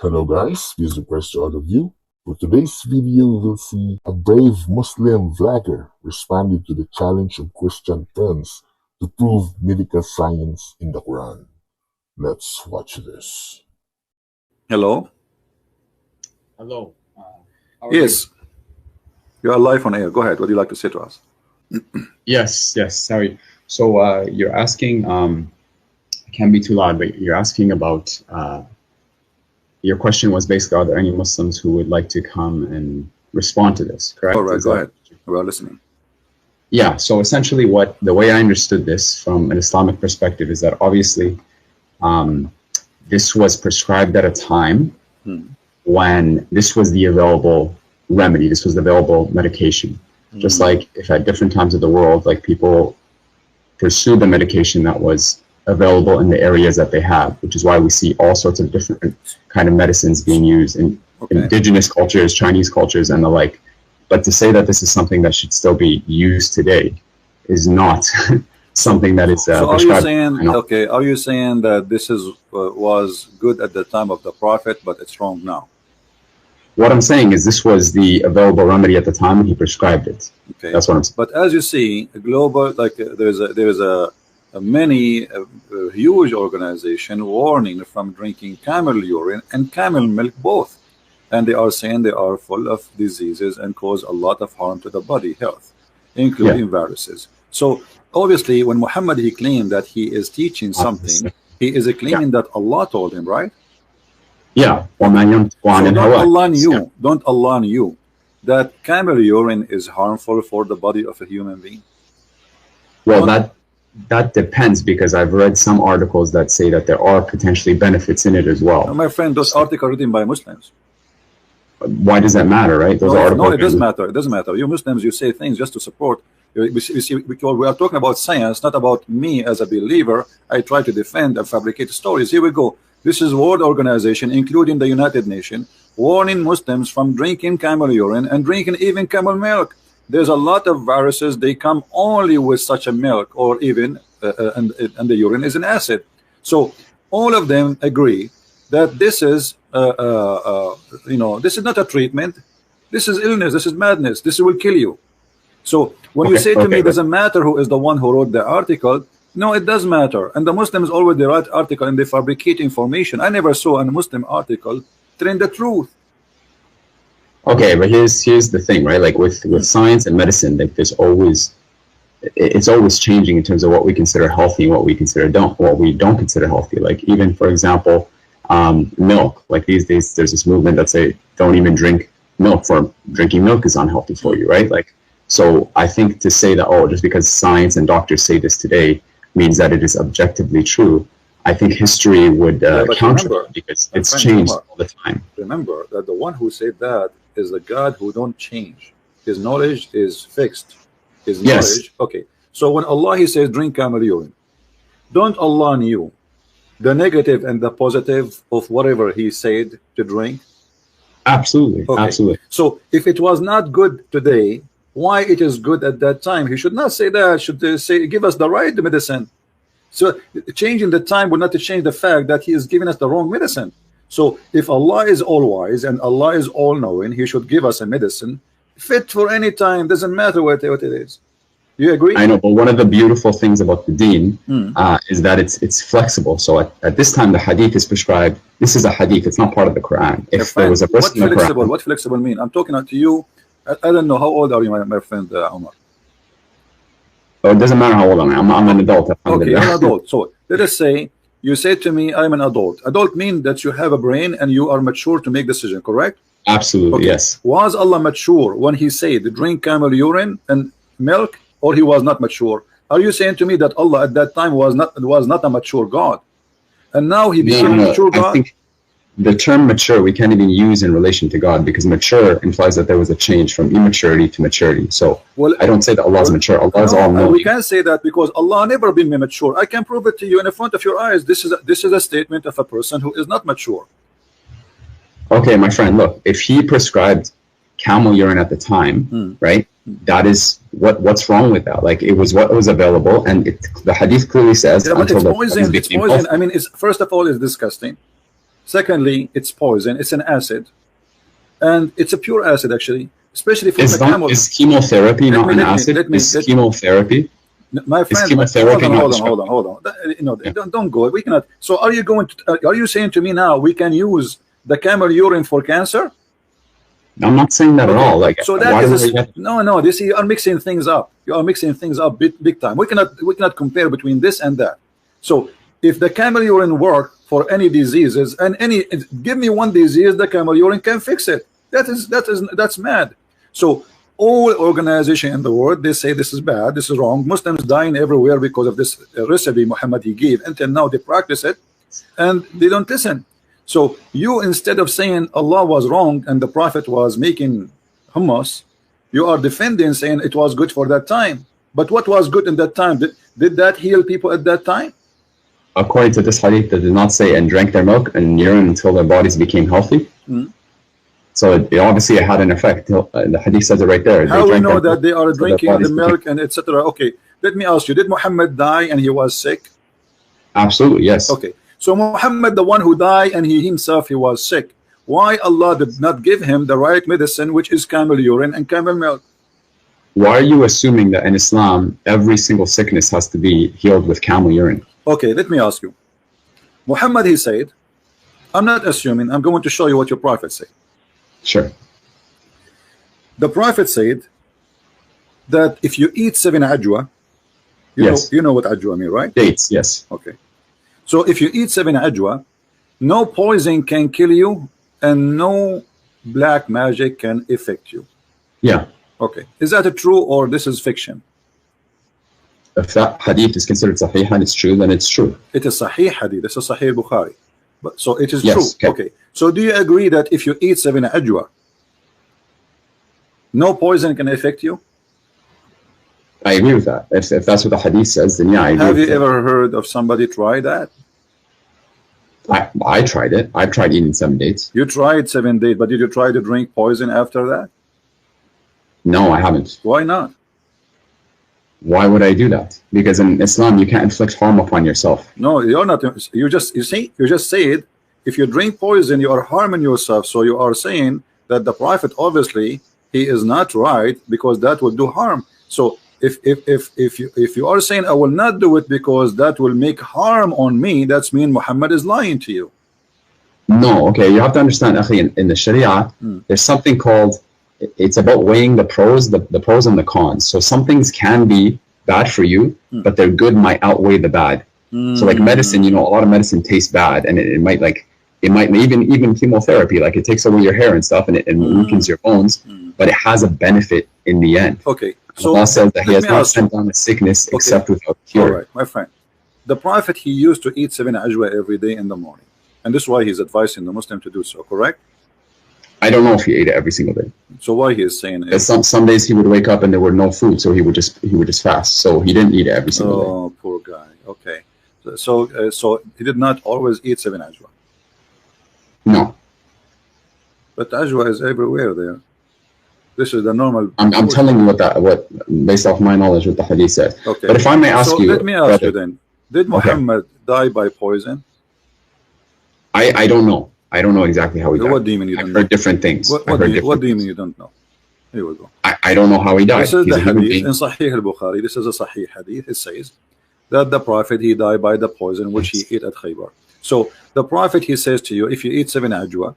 Hello guys, peace request to all of you. For today's video, we'll see a brave Muslim vlogger responding to the challenge of Christian friends to prove medical science in the Quran. Let's watch this. Hello? Hello. How are you? Yes, you are live on air. Go ahead. What do you like to say to us? Yes. Sorry. So you're asking, it can't be too loud, but you're asking about, your question was basically, are there any Muslims who would like to come and respond to this, correct? All right, go ahead. We are listening. Yeah, so essentially the way I understood this from an Islamic perspective is that obviously this was prescribed at a time when this was the available remedy, this was the available medication. Just like if at different times of the world, like people pursued the medication that was available in the areas that they have, which is why we see all sorts of different kind of medicines being used in indigenous cultures, Chinese cultures, and the like. But to say that this is something that should still be used today is not something that is so are you saying, okay, are you saying that this is was good at the time of the Prophet, but it's wrong now? What I'm saying is this was the available remedy at the time when he prescribed it. Okay, that's what I'm saying. But as you see, a global, like there's a many huge organization warning from drinking camel urine and camel milk both, and they are saying they are full of diseases and cause a lot of harm to the body health, including viruses. So obviously when Muhammad, he claimed that he is teaching something, he is claiming that Allah told him, right? Yeah. So don't Allah knew that camel urine is harmful for the body of a human being? Well, that depends, because I've read some articles that say that there are potentially benefits in it as well. My friend, those articles are written by Muslims. Why does that matter, right? Those no, it doesn't matter. It doesn't matter. You Muslims, you say things just to support. We are talking about science, not about me as a believer. I try to defend and fabricate stories. Here we go. This is World Organization, including the United Nations, warning Muslims from drinking camel urine and drinking even camel milk. There's a lot of viruses. They come only with such a milk, or even and the urine is an acid. So all of them agree that this is this is not a treatment. This is illness. This is madness. This will kill you. So when you say to me, it doesn't matter who is the one who wrote the article. No, it does matter. And the Muslims always write article and they fabricate information. I never saw a Muslim article telling the truth. Okay, but here's the thing, right? Like with science and medicine, like it's always changing in terms of what we consider healthy and what we don't consider healthy. Like even, for example, milk. Like these days, there's this movement that say don't even drink milk, for drinking milk is unhealthy for you, right? Like, so I think to say that just because science and doctors say this today means that it is objectively true, I think history would counter that, because it's changed all the time. Remember that the one who said that is the God who don't change. His knowledge is fixed. His knowledge. Okay. So when Allah, he says drink camel urine, don't Allah knew the negative and the positive of whatever he said to drink? Absolutely. Absolutely. So if it was not good today, why it is good at that time? He should not say that. Should say give us the right medicine. So changing the time will not change the fact that he is giving us the wrong medicine. So if Allah is all wise and Allah is all knowing, he should give us a medicine fit for any time. Doesn't matter what it is. You agree? I know, but one of the beautiful things about the deen is that it's flexible. So at this time, the hadith is prescribed. This is a hadith. It's not part of the Quran. If there was a verse in the Quran, what flexible mean? I'm talking to you. I don't know, how old are you, my friend Omar? Oh, it doesn't matter how old I am. I'm an adult. Okay, you're an adult. So let us say you say to me, I'm an adult. Adult mean that you have a brain and you are mature to make decision, correct? Absolutely, yes. Was Allah mature when he said drink camel urine and milk, or he was not mature? Are you saying to me that Allah at that time was not a mature God, and now he became a mature God? I think the term mature we can't even use in relation to God, because mature implies that there was a change from immaturity to maturity. So I don't say that Allah is mature. Allah is all knowing. We can't say that because Allah never been mature. I can prove it to you in front of your eyes. This is a statement of a person who is not mature. Okay, my friend, look, if he prescribed camel urine at the time, right? That is what's wrong with that? Like, it was what was available, and the hadith clearly says. Yeah, but it's poison. It's poison. I mean, first of all, it's disgusting. Secondly, it's poison. It's an acid, and it's a pure acid actually, especially for Is the camel. is chemotherapy not an acid? Is chemotherapy? My friend, chemotherapy hold on. You know, don't go. We cannot. So, are you going to? Are you saying to me now we can use the camel urine for cancer? I'm not saying that at all. Like, so that is no. This you are mixing things up. You are mixing things up big time. We cannot compare between this and that. So, if the camel urine work for any diseases and give me one disease, the camel urine can fix it. That's mad. So all organization in the world, they say this is bad, this is wrong. Muslims dying everywhere because of this recipe Muhammad he gave. Until now they practice it and they don't listen. So you, instead of saying Allah was wrong and the Prophet was making hummus, you are defending, saying it was good for that time. But what was good in that time? Did that heal people at that time? According to this hadith, they did not say and drank their milk and urine until their bodies became healthy. So it obviously had an effect. The hadith says it right there. How we know that they are drinking the milk and etc.? Okay, let me ask you: did Muhammad die and he was sick? Absolutely, yes. Okay, so Muhammad, the one who died and he himself he was sick. Why Allah did not give him the right medicine, which is camel urine and camel milk? Why are you assuming that in Islam every single sickness has to be healed with camel urine? Okay, let me ask you. Muhammad, he said, I'm not assuming, I'm going to show you what your prophet said. Sure. The prophet said that if you eat 7 ajwa, you know what ajwa mean, right? Dates, yes. Okay. So if you eat 7 ajwa, no poison can kill you and no black magic can affect you. Yeah. Okay. Is that true or this is fiction? If that hadith is considered sahih and it's true, then it's true. It is sahih hadith. This is sahih Bukhari. But so it is true. Okay. So do you agree that if you eat 7 ajwa, no poison can affect you? I agree with that. If that's what the hadith says, then yeah, I agree. Have you ever heard of somebody try that? I tried it. I've tried eating 7 dates. You tried 7 dates, but did you try to drink poison after that? No, I haven't. Why not? Why would I do that? Because in Islam you can't inflict harm upon yourself. No, you're not. You just said if you drink poison you are harming yourself. So you are saying that the Prophet obviously he is not right because that will do harm. So if you are saying I will not do it because that will make harm on me, that's mean Muhammad is lying to you. No, okay, you have to understand, akhi, in the Sharia, there's something called, it's about weighing the pros, the pros and the cons. So some things can be bad for you, but their good might outweigh the bad. So like medicine, you know, a lot of medicine tastes bad, and it might even chemotherapy, like it takes away your hair and stuff, and it weakens your bones, but it has a benefit in the end. Okay. So Allah says that He has not sent down a sickness except without cure. All right, my friend. The Prophet, he used to eat 7 ajwa every day in the morning, and this is why he's advising the Muslim to do so. Correct? I don't know if he ate it every single day. So why he is saying it? Some days he would wake up and there were no food, so he would just fast. So he didn't eat it every single day. Oh, poor guy. Okay. So he did not always eat 7 ajwa. No. But ajwa is everywhere there. This is the normal. I'm telling you what based off my knowledge, what the hadith says. Okay. But if I may ask you, let me ask you then: did Muhammad die by poison? I don't know. I don't know exactly how he died. What do you mean you don't know? I've heard different things. What do you mean you don't know? Here we go. I don't know how he died. This is the hadith in Sahih al-Bukhari. This is a Sahih hadith. It says that the Prophet he died by the poison which he ate at Khaybar. So the Prophet he says to you, if you eat 7 ajwa,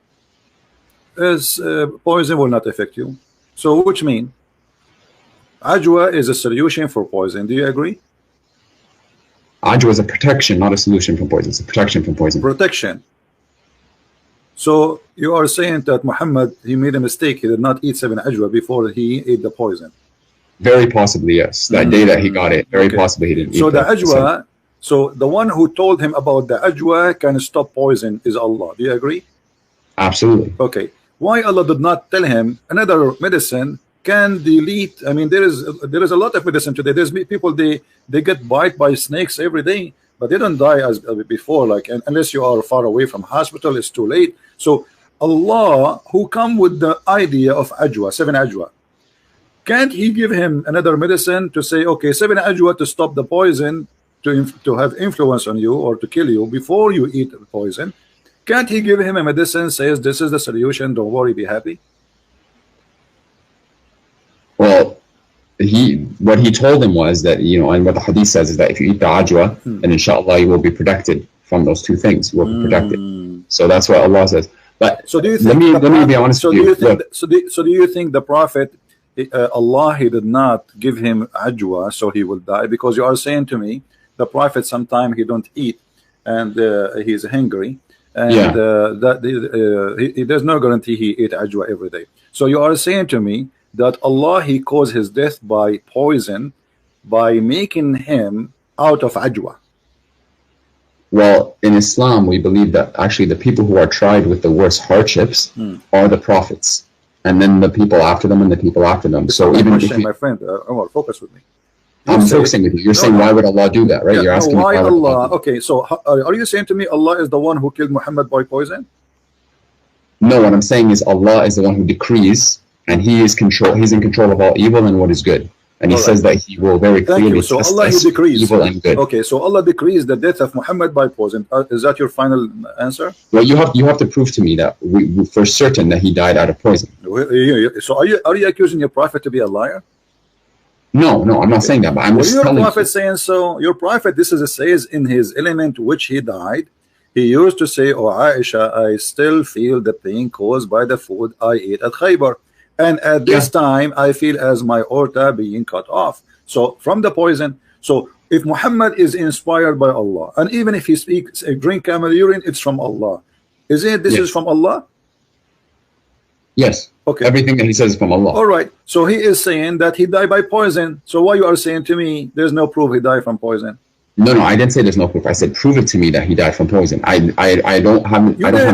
poison will not affect you. So which mean ajwa is a solution for poison. Do you agree? Ajwa is a protection, not a solution from poison. It's a protection from poison. Protection. So you are saying that Muhammad he made a mistake. He did not eat 7 ajwa before he ate the poison. Very possibly, yes. That day that he got it, very possibly he didn't eat. So the ajwa, so the one who told him about the ajwa can stop poison is Allah. Do you agree? Absolutely. Okay. Why Allah did not tell him another medicine can delete? I mean, there is a lot of medicine today. There's people they get bite by snakes every day, but they don't die as before. Like unless you are far away from hospital, it's too late. So Allah, who come with the idea of ajwa, 7 ajwa, can't He give him another medicine to say, okay, 7 ajwa to stop the poison, to have influence on you or to kill you before you eat the poison? Can't he give him a medicine, says this is the solution, don't worry, be happy? Well, what he told him was that, you know, and what the hadith says is that if you eat the ajwa, then inshallah you will be protected from those two things. You will be protected. So that's what Allah says. But so do you think let me be honest with you. So do you think the Prophet, Allah, he did not give him ajwa so he will die? Because you are saying to me the Prophet sometime he don't eat and he's hungry, and there's no guarantee he eat ajwa every day. So you are saying to me that Allah, he caused his death by poison, by making him out of ajwa. Well, in Islam, we believe that actually the people who are tried with the worst hardships are the prophets, and then the people after them, and the people after them. So even question, my friend, focus with me. I'm focusing with you. You're saying, why would Allah do that, right? You're asking why Allah. Okay, so are you saying to me Allah is the one who killed Muhammad by poison? No, what I'm saying is Allah is the one who decrees, and He is He's in control of all evil and what is good. And He says that He will very clearly so Allah, He decrees evil and good. Okay, so Allah decrees the death of Muhammad by poison. Is that your final answer? Well, you have to prove to me that we for certain that he died out of poison. So are you accusing your prophet to be a liar? No, I'm not saying that, but I'm just telling you. Your prophet saying so. Your prophet, this is says in his element which he died, he used to say, "Oh Aisha, I still feel the pain caused by the food I ate at Khaybar. And at this time, I feel as my aorta being cut off." So from the poison. So if Muhammad is inspired by Allah, and even if he speaks, drink camel urine, it's from Allah. Isn't it? This is from Allah. Yes. Okay. Everything that he says is from Allah. All right. So he is saying that he died by poison. So why you are saying to me there's no proof he died from poison? No, I didn't say there's no proof. I said prove it to me that he died from poison. I don't have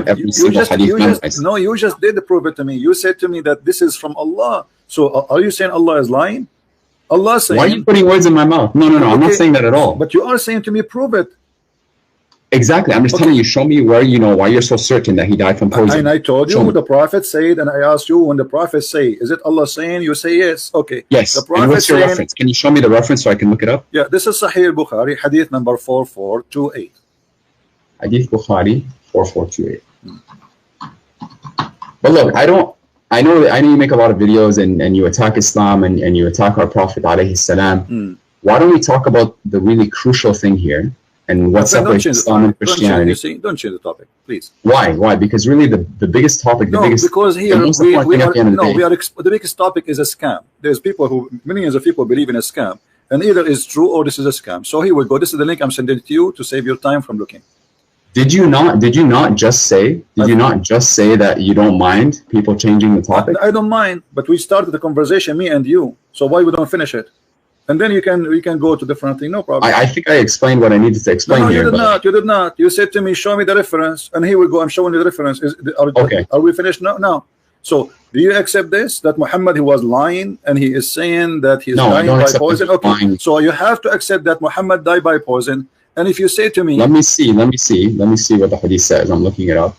every single hadith memorized. No, you just did prove it to me. You said to me that this is from Allah. So are you saying Allah is lying? Allah saying. Why are you putting words in my mouth? No, I'm not saying that at all. But you are saying to me, prove it. Exactly. I'm just telling you, show me where, why you're so certain that he died from poison. And I told you what the Prophet said, and I asked you when the Prophet say, is it Allah saying? You say yes. Okay. Yes. The Prophet and what's your reference? Can you show me the reference so I can look it up? Yeah, this is Sahih Bukhari, hadith number 4428. Hadith Bukhari 4428. But look, I know you make a lot of videos and you attack Islam and you attack our Prophet alayhi salam. Why don't we talk about the really crucial thing here? And what separates Islam and Christianity? Don't change the topic, please. Why? Because really the biggest topic, because here the biggest topic is a scam. There's people millions of people believe in a scam, and either it's true or this is a scam. So here we go. This is the link I'm sending to you to save your time from looking. Did you not just say that you don't mind people changing the topic? I don't mind, but we started the conversation, me and you. So why we don't finish it? And then we can go to different thing, no problem. I think I explained what I needed to explain here. You did not. You said to me, show me the reference, and here we go. I'm showing you the reference. Okay. Are we finished now? No. So do you accept this? That Muhammad, he was lying, and he is saying that he's dying by poison? Okay. Lying. So you have to accept that Muhammad died by poison. And if you say to me, let me see what the hadith says. I'm looking it up.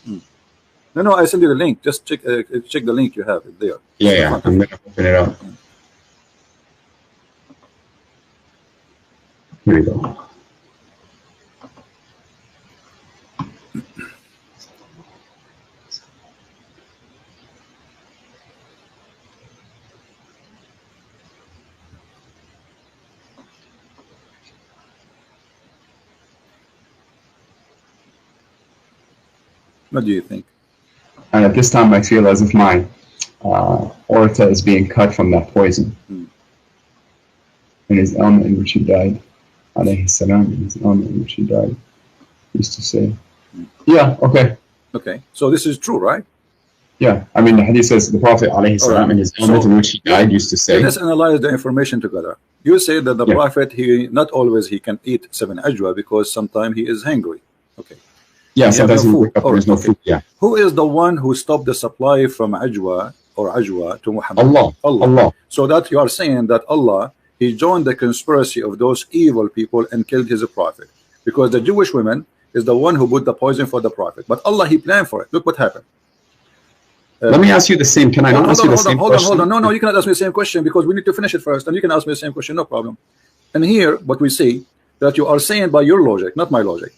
No, I send you the link. Just check the link you have it there. Yeah. I'm gonna open it up. Here we go. What do you think? And at this time, I feel as if my aorta is being cut from that poison. In his ailment in which he died, alayhi salam, in his ailment in which he died, used to say, yeah, okay. Okay, so this is true, right? Yeah, I mean, the hadith says the Prophet alayhi salam, in his ailment in which he died, used to say. Let's analyze the information together. You say that the Prophet, he not always he can eat 7 ajwa because sometimes he is hungry. Okay. Yeah, sometimes he wake up, there's no food. Yeah. Who is the one who stopped the supply from ajwa to Muhammad? Allah. So that you are saying that Allah, he joined the conspiracy of those evil people and killed his prophet, because the Jewish woman is the one who put the poison for the prophet, but Allah, he planned for it. Look what happened. Let me ask you the same. Can I not ask you the same question? Hold on. No, you cannot ask me the same question because we need to finish it first, and you can ask me the same question, no problem. And here, what we see that you are saying by your logic, not my logic.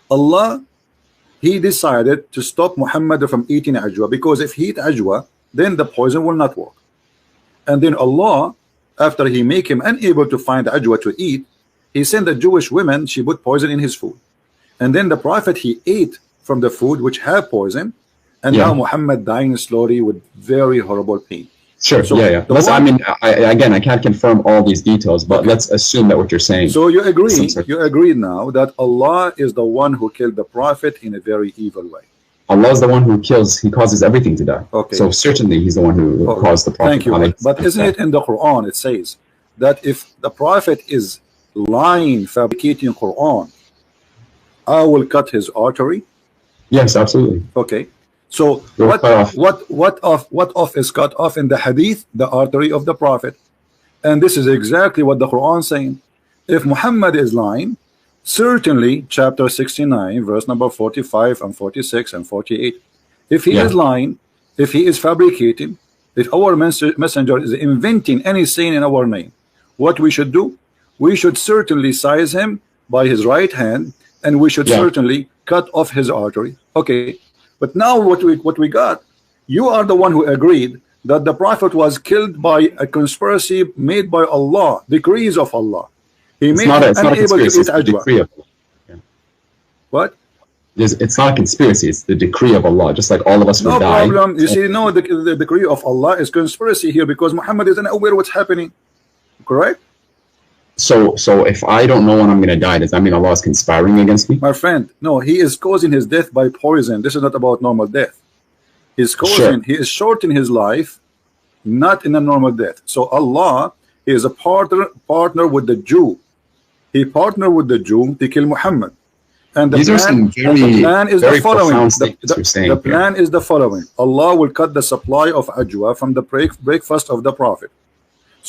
Allah, he decided to stop Muhammad from eating ajwa, because if he eat ajwa, then the poison will not work. And then Allah, after he make him unable to find ajwa to eat, he sent the Jewish women, she put poison in his food. And then the Prophet, he ate from the food which have poison, and now Muhammad dying slowly with very horrible pain. Sure. So I mean, again, I can't confirm all these details, but let's assume that what you're saying. So you agree? You agree now that Allah is the one who killed the Prophet in a very evil way. Allah is the one who kills. He causes everything to die. Okay. So certainly, He's the one who caused the Prophet. Thank you. But isn't it in the Quran? It says that if the Prophet is lying, fabricating Quran, I will cut his artery. Yes, absolutely. Okay. So what off is cut off in the hadith? The artery of the Prophet. And this is exactly what the Quran is saying. If Muhammad is lying, certainly chapter 69 verse number 45 and 46 and 48, if he is lying, if he is fabricating, if our messenger is inventing any saying in our name, what we should do? We should certainly seize him by his right hand, and we should certainly cut off his artery. Okay. But now what we got, you are the one who agreed that the Prophet was killed by a conspiracy made by Allah, decrees of Allah. He made him unable to eat ajwa. What? It's not a conspiracy, it's the decree of Allah, just like all of us will die. No problem. You see, no, the decree of Allah is conspiracy here, because Muhammad isn't aware what's happening. Correct? So if I don't know when I'm going to die, does that mean Allah is conspiring against me? My friend, no, he is causing his death by poison. This is not about normal death. He's causing, he is shortening his life, not in a normal death. So Allah is a partner with the Jew. He partnered with the Jew to kill Muhammad. And the plan is the following. The plan is the following. Allah will cut the supply of ajwa from the breakfast of the Prophet.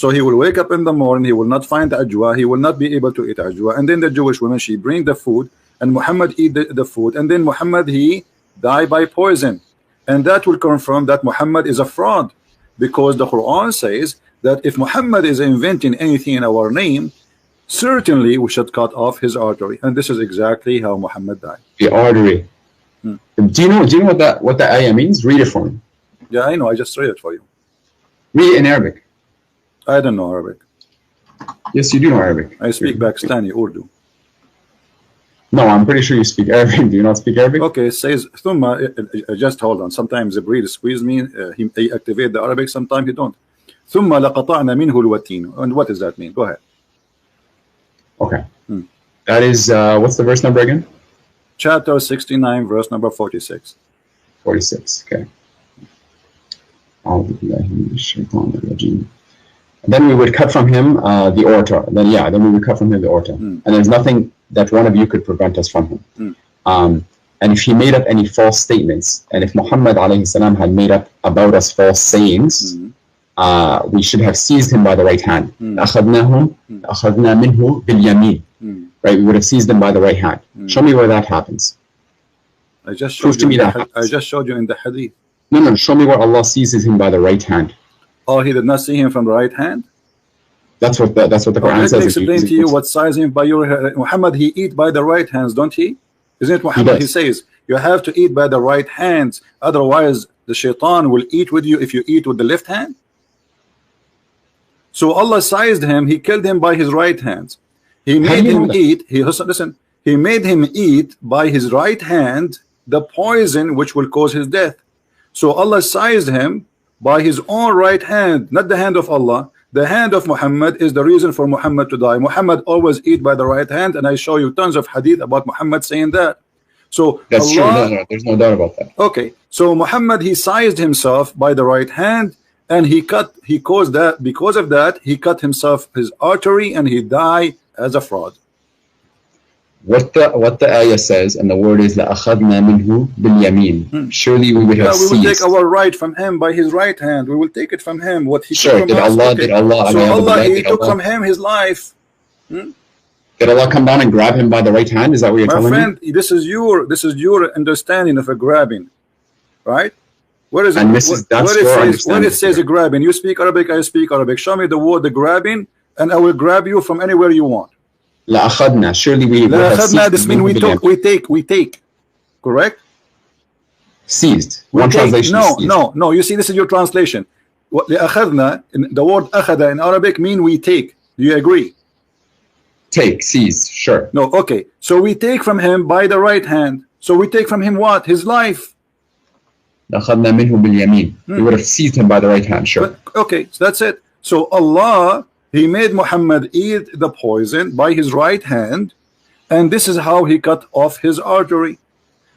So he will wake up in the morning, he will not find ajwa, he will not be able to eat ajwa. And then the Jewish woman, she bring the food, and Muhammad eat the food. And then Muhammad, he die by poison. And that will confirm that Muhammad is a fraud. Because the Quran says that if Muhammad is inventing anything in our name, certainly we should cut off his artery. And this is exactly how Muhammad died. The artery. Do you know what that ayah means? Read it for me. Yeah, I know. I just read it for you. Read it in Arabic. I don't know Arabic. Yes, you do know Arabic. I speak Pakistani Urdu. No, I'm pretty sure you speak Arabic. Do you not speak Arabic? Okay, it says thumma. Just hold on. Sometimes the breed squeeze me. He activate the Arabic. Sometimes he don't. Thumma laqata'na minhu alwatin. And what does that mean? Go ahead. Okay. That is what's the verse number again? Chapter 69, verse number 46. 46. Okay. Then we would cut from him the aorta. Then we would cut from him the aorta. And there's nothing that one of you could prevent us from him. And if he made up any false statements, and if Muhammad alayhi salam had made up about us false sayings, we should have seized him by the right hand. أخذنا منه باليمين. Right, we would have seized him by the right hand. Show me where that happens. I just showed you in the hadith. No, show me where Allah seizes him by the right hand. Oh, he did not see him from the right hand? That's what the Quran says. Let me explain to you what sizing by your Muhammad, he eat by the right hands, don't he? Isn't it Muhammad? He says you have to eat by the right hands, otherwise the shaitan will eat with you if you eat with the left hand. So Allah sized him, he killed him by his right hands. He made him eat, he made him eat by his right hand the poison which will cause his death. So Allah sized him by his own right hand, not the hand of Allah. The hand of Muhammad is the reason for Muhammad to die. Muhammad always eat by the right hand, and I show you tons of hadith about Muhammad saying that. So that's true. No, there's no doubt about that. Okay, so Muhammad, he sized himself by the right hand, and he caused that. Because of that, he cut himself his artery, and he died as a fraud. What the ayah says, and the word is لَأَخَذْنَا مِنْهُ بِالْيَمِينَ. Surely we would have seized. We will take our right from him by his right hand. We will take it from him. What he sure. Did Allah? So Allah, he took from him his life. Did Allah come down and grab him by the right hand? Is that what you're telling me? My friend, this is your understanding of a grabbing, right? Where is it? And where it says a grabbing? You speak Arabic, I speak Arabic. Show me the word the grabbing, and I will grab you from anywhere you want. لأخذنا. Surely we. لأخذنا. This means we take. Correct? Seized. We One take, translation is no, seized. no. You see, this is your translation. What لأخذنا, the word أخذ in Arabic mean we take. Do you agree? Take, seize, sure. No, okay. So we take from him by the right hand. So we take from him what? His life. لأخذنا منه باليمين. We would have seized him by the right hand, sure. But, okay, so that's it. So Allah, He made Muhammad eat the poison by his right hand, and this is how he cut off his artery.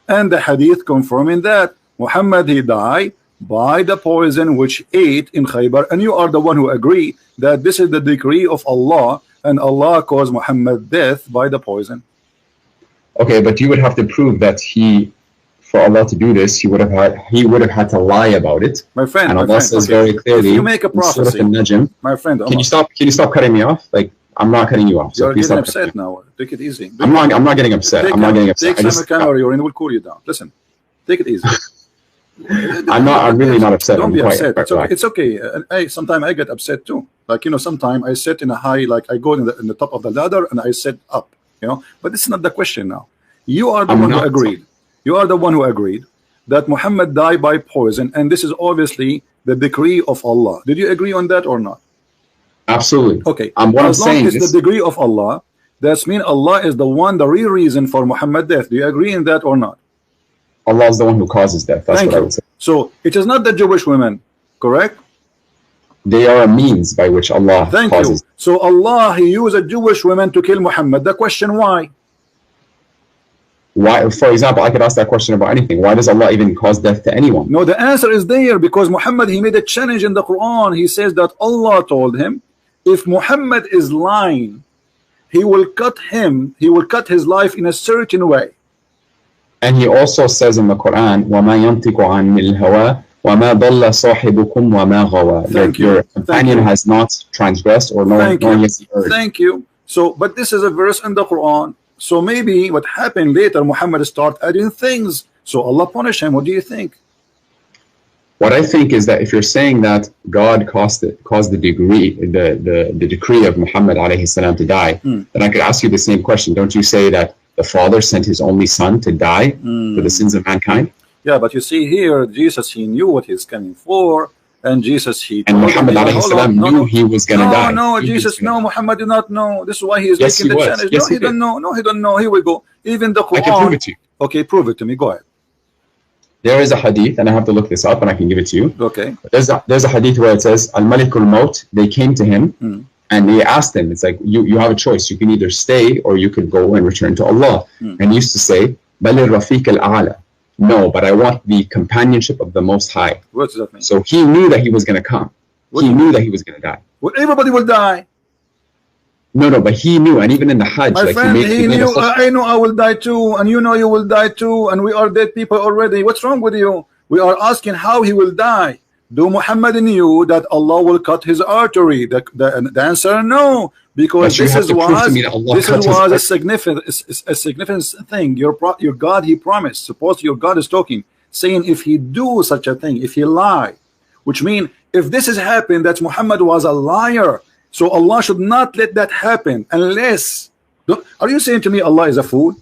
And the hadith confirming that Muhammad, he died by the poison which ate in Khaybar, and you are the one who agree that this is the decree of Allah, and Allah caused Muhammad death by the poison. Okay, but you would have to prove that for Allah to do this, he would have had to lie about it. My friend, and my Allah friend, says okay. very clearly, If you make a prophecy, my friend, can you stop cutting me off? Like, I'm not cutting you off. So you're please getting stop upset now. Take it easy. I'm not getting upset. I'm not getting upset. Take some calorie or it will cool you down. Listen, take it easy. I'm really not upset. Don't be upset. Quite It's okay. It's okay. Sometimes I get upset too. Like, you know, sometimes I sit in a high, like I go in the top of the ladder and I sit up, you know. But this is not the question now. You are the one who agreed. You are the one who agreed that Muhammad died by poison, and this is obviously the decree of Allah. Did you agree on that or not? Absolutely. Okay. What I'm saying is the decree of Allah. That's mean Allah is the one, the real reason for Muhammad's death. Do you agree in that or not? Allah is the one who causes death. That's Thank what you. I would say. So it is not the Jewish women, correct? They are a means by which Allah Thank causes. you. So Allah, He used a Jewish woman to kill Muhammad. The question, why? Why? For example, I could ask that question about anything. Why does Allah even cause death to anyone? No, the answer is there because Muhammad, he made a challenge in the Quran. He says that Allah told him, if Muhammad is lying, he will cut his life in a certain way. And he also says in the Quran, وَمَا يَنْطِقُ عَنِ الْهَوَىٰ وَمَا ضَلَّ صَاحِبُكُمْ وَمَا غَوَىٰ. Your companion has not transgressed or nor has he erred. Thank you. So, but this is a verse in the Quran. So maybe what happened later, Muhammad started adding things. So Allah punished him. What do you think? What I think is that if you're saying that God caused the decree of Muhammad alayhi salam to die, then I could ask you the same question. Don't you say that the Father sent his only Son to die for the sins of mankind? Yeah, but you see here, Jesus, he knew what he's coming for, and Jesus, and Muhammad alayhi salam knew he was going to die. No, Jesus, no, Muhammad did not know. This is why he is making the challenge. Yes, no, he didn't know. No, he didn't know. Here we go. Even the Quran. I can prove it to you. Okay, prove it to me. Go ahead. There is a hadith, and I have to look this up, and I can give it to you. Okay. There's a hadith where it says, Al-Malikul Maut, they came to him, and they asked him, it's like, you have a choice. You can either stay, or you could go and return to Allah. And he used to say, Bal Rafiq al-A'la. No, but I want the companionship of the Most High. What does that mean? So he knew that he was going to come. He knew that he was going to die. Well, everybody will die. No, but he knew, and even in the Hajj, My friend, he knew. I know I will die too, and you know you will die too, and we are dead people already. What's wrong with you? We are asking how he will die. Do Muhammad knew that Allah will cut his artery? The answer, no, because this was a significant thing. Your God, He promised. Suppose your God is talking, saying if he do such a thing, if he lie, which means if this has happened, that Muhammad was a liar. So Allah should not let that happen unless. Are you saying to me Allah is a fool?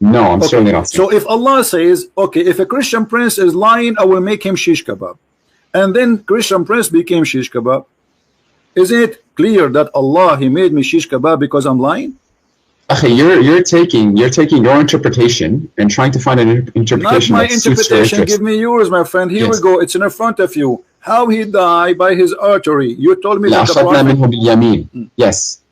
No, I'm certainly not saying. So if Allah says, okay, if a Christian prince is lying, I will make him shish kebab, and then Christian prince became shish kebab, isn't it clear that Allah, He made me shish kebab because I'm lying? Okay, you're taking your interpretation and trying to find an interpretation. Not my that suits your interpretation. interest. Give me yours, my friend. Here we go. It's in front of you. How he died by his artery. You told me that the Prophet. Yes.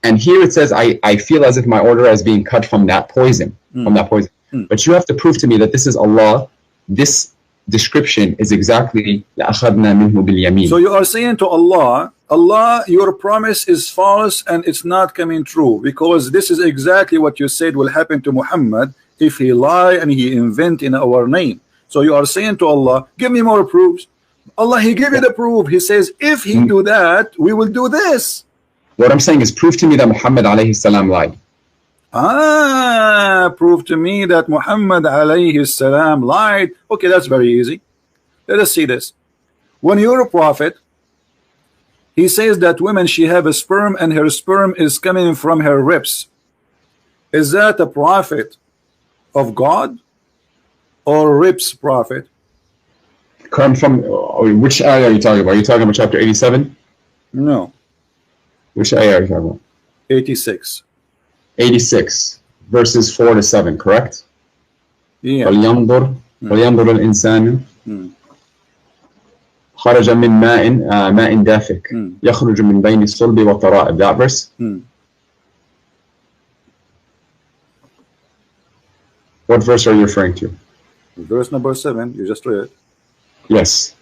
And here it says, I feel as if my order is being cut from that poison. But you have to prove to me that this is Allah. This description is exactly So you are saying to Allah, Allah, your promise is false and it's not coming true, because this is exactly what you said will happen to Muhammad if he lie and he invent in our name. So you are saying to Allah, give me more proofs. Allah, He gave you the proof. He says, if he do that, we will do this. What I'm saying is, prove to me that Muhammad alayhi salam lied. Prove to me that Muhammad alayhi salam lied. Okay, that's very easy. Let us see this. When you're a prophet, he says that women, she have a sperm and her sperm is coming from her ribs. Is that a prophet of God or ribs, Prophet? Come from which ayah are you talking about? Are you talking about chapter 87? No, Which ayah are you talking about? 86. 86, verses 4 to 7, correct? Yeah. فلينظر الإنسان خرج من ماء دافق يخرج من بين الصلب والترائب. That verse? What verse are you referring to? Verse number 7, you just read. Yes.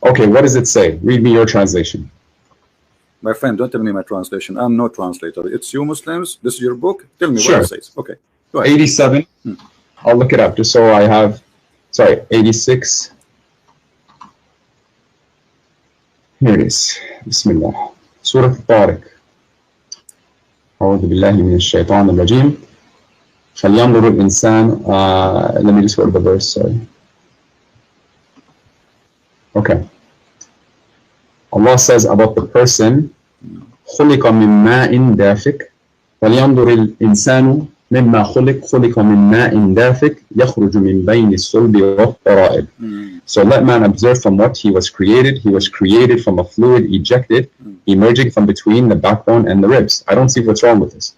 Okay, what does it say? Read me your translation. My friend, don't tell me my translation. I'm no translator. It's you Muslims. This is your book. Tell me Sure. what it says. Okay. Go ahead. 87. I'll look it up just so I have. Sorry, 86. Here it is. Bismillah. Surah Al-Tariq. أعوذ بالله من الشيطان الرجيم. فلينظر الإنسان. Let me just go to the verse. Sorry. Okay. Allah says about the person خلق من ماء دافق فلينظر الإنسان مما خلق من ماء دافق يخرج من بين الصلب والترائب. So let man observe from what he was created. He was created from a fluid ejected, emerging from between the backbone and the ribs. I don't see what's wrong with this.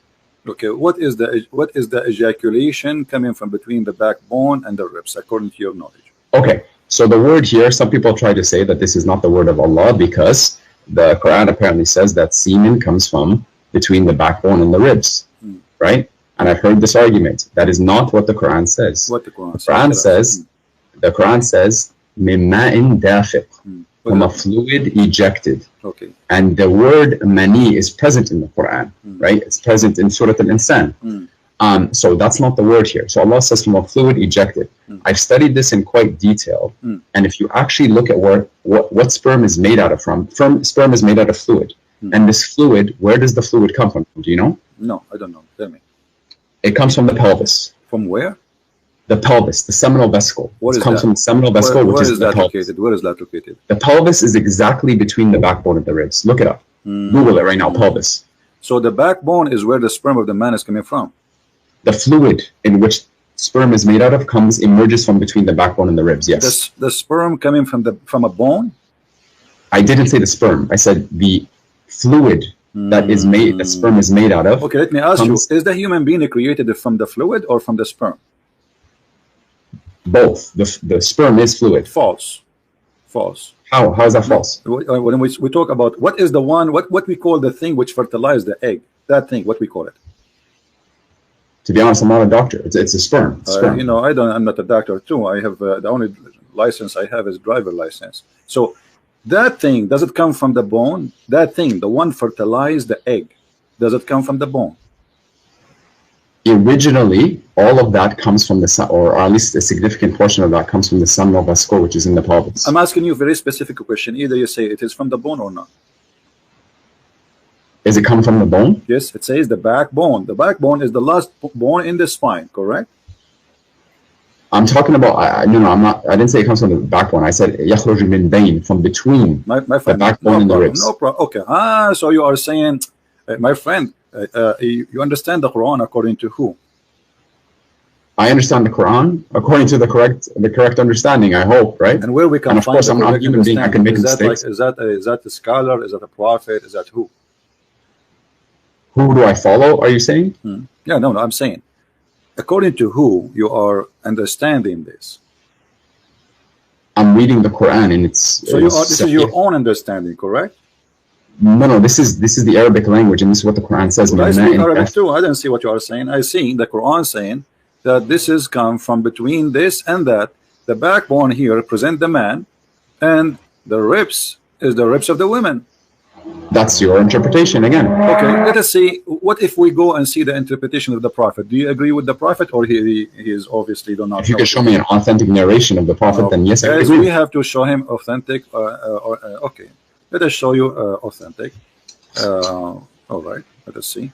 Okay, what is the ejaculation coming from between the backbone and the ribs, according to your knowledge? Okay, so the word here, some people try to say that this is not the word of Allah because the Quran apparently says that semen comes from between the backbone and the ribs, right? And I've heard this argument. That is not what the Quran says. What the Quran says? The Quran says, "Min ma'in dafiq," from a fluid ejected. Okay. And the word mani is present in the Quran, right? It's present in Surah Al-Insan. So that's not the word here. So Allah says from a fluid ejected. I've studied this in quite detail. And if you actually look at what sperm is made out of sperm is made out of fluid. And this fluid, where does the fluid come from? Do you know? No, I don't know. Tell me. It comes from the pelvis. From where? The pelvis, the seminal vesicle. What it comes from the seminal vesicle, where which is the that pelvis. located? Where is that located? The pelvis is exactly between the backbone and the ribs. Look it up. Google it right now, pelvis. So the backbone is where the sperm of the man is coming from. The fluid in which sperm is made out of emerges from between the backbone and the ribs. Yes. The sperm coming from a bone? I didn't say the sperm. I said the fluid that is made, the sperm is made out of. Okay, let me ask you: is the human being created from the fluid or from the sperm? Both. The sperm is fluid. False. False. How is that false? When we talk about what is the one, what we call the thing which fertilizes the egg, that thing, what we call it? To be honest, I'm not a doctor. It's a sperm. You know, I'm not a doctor too. I have the only license I have is driver license. So that thing, does it come from the bone? That thing, the one fertilized the egg, does it come from the bone? Originally, all of that comes from or at least a significant portion of that comes from the seminal vesicle, which is in the pelvis. I'm asking you a very specific question. Either you say it is from the bone or not. Is it come from the bone? Yes, it says the backbone. The backbone is the last bone in the spine, correct? I'm talking about, no, I'm not, I didn't say it comes from the backbone. I said, يخرج من بين, from between my friend, the backbone and the ribs. No problem. Okay. So you are saying, my friend, you understand the Quran according to who? I understand the Quran according to the correct understanding, I hope, right? And where we can and of find course, I'm not a human being, I can make mistakes. Is that a scholar? Is that a prophet? Is that who? Who do I follow, are you saying? Yeah, no, I'm saying, according to who you are understanding this? I'm reading the Quran and it's... So this is your own understanding, correct? No, this is the Arabic language and this is what the Quran says. Well, I speak Arabic too. I don't see what you are saying. I see the Quran saying that this is come from between this and that. The backbone here represent the man and the ribs is the ribs of the women. That's your interpretation again. Okay, let us see. What if we go and see the interpretation of the Prophet? Do you agree with the Prophet, or he is obviously do not? If you can show me an authentic narration of the Prophet, then yes, I agree. We have to show him authentic. Okay, let us show you authentic. All right, let us see.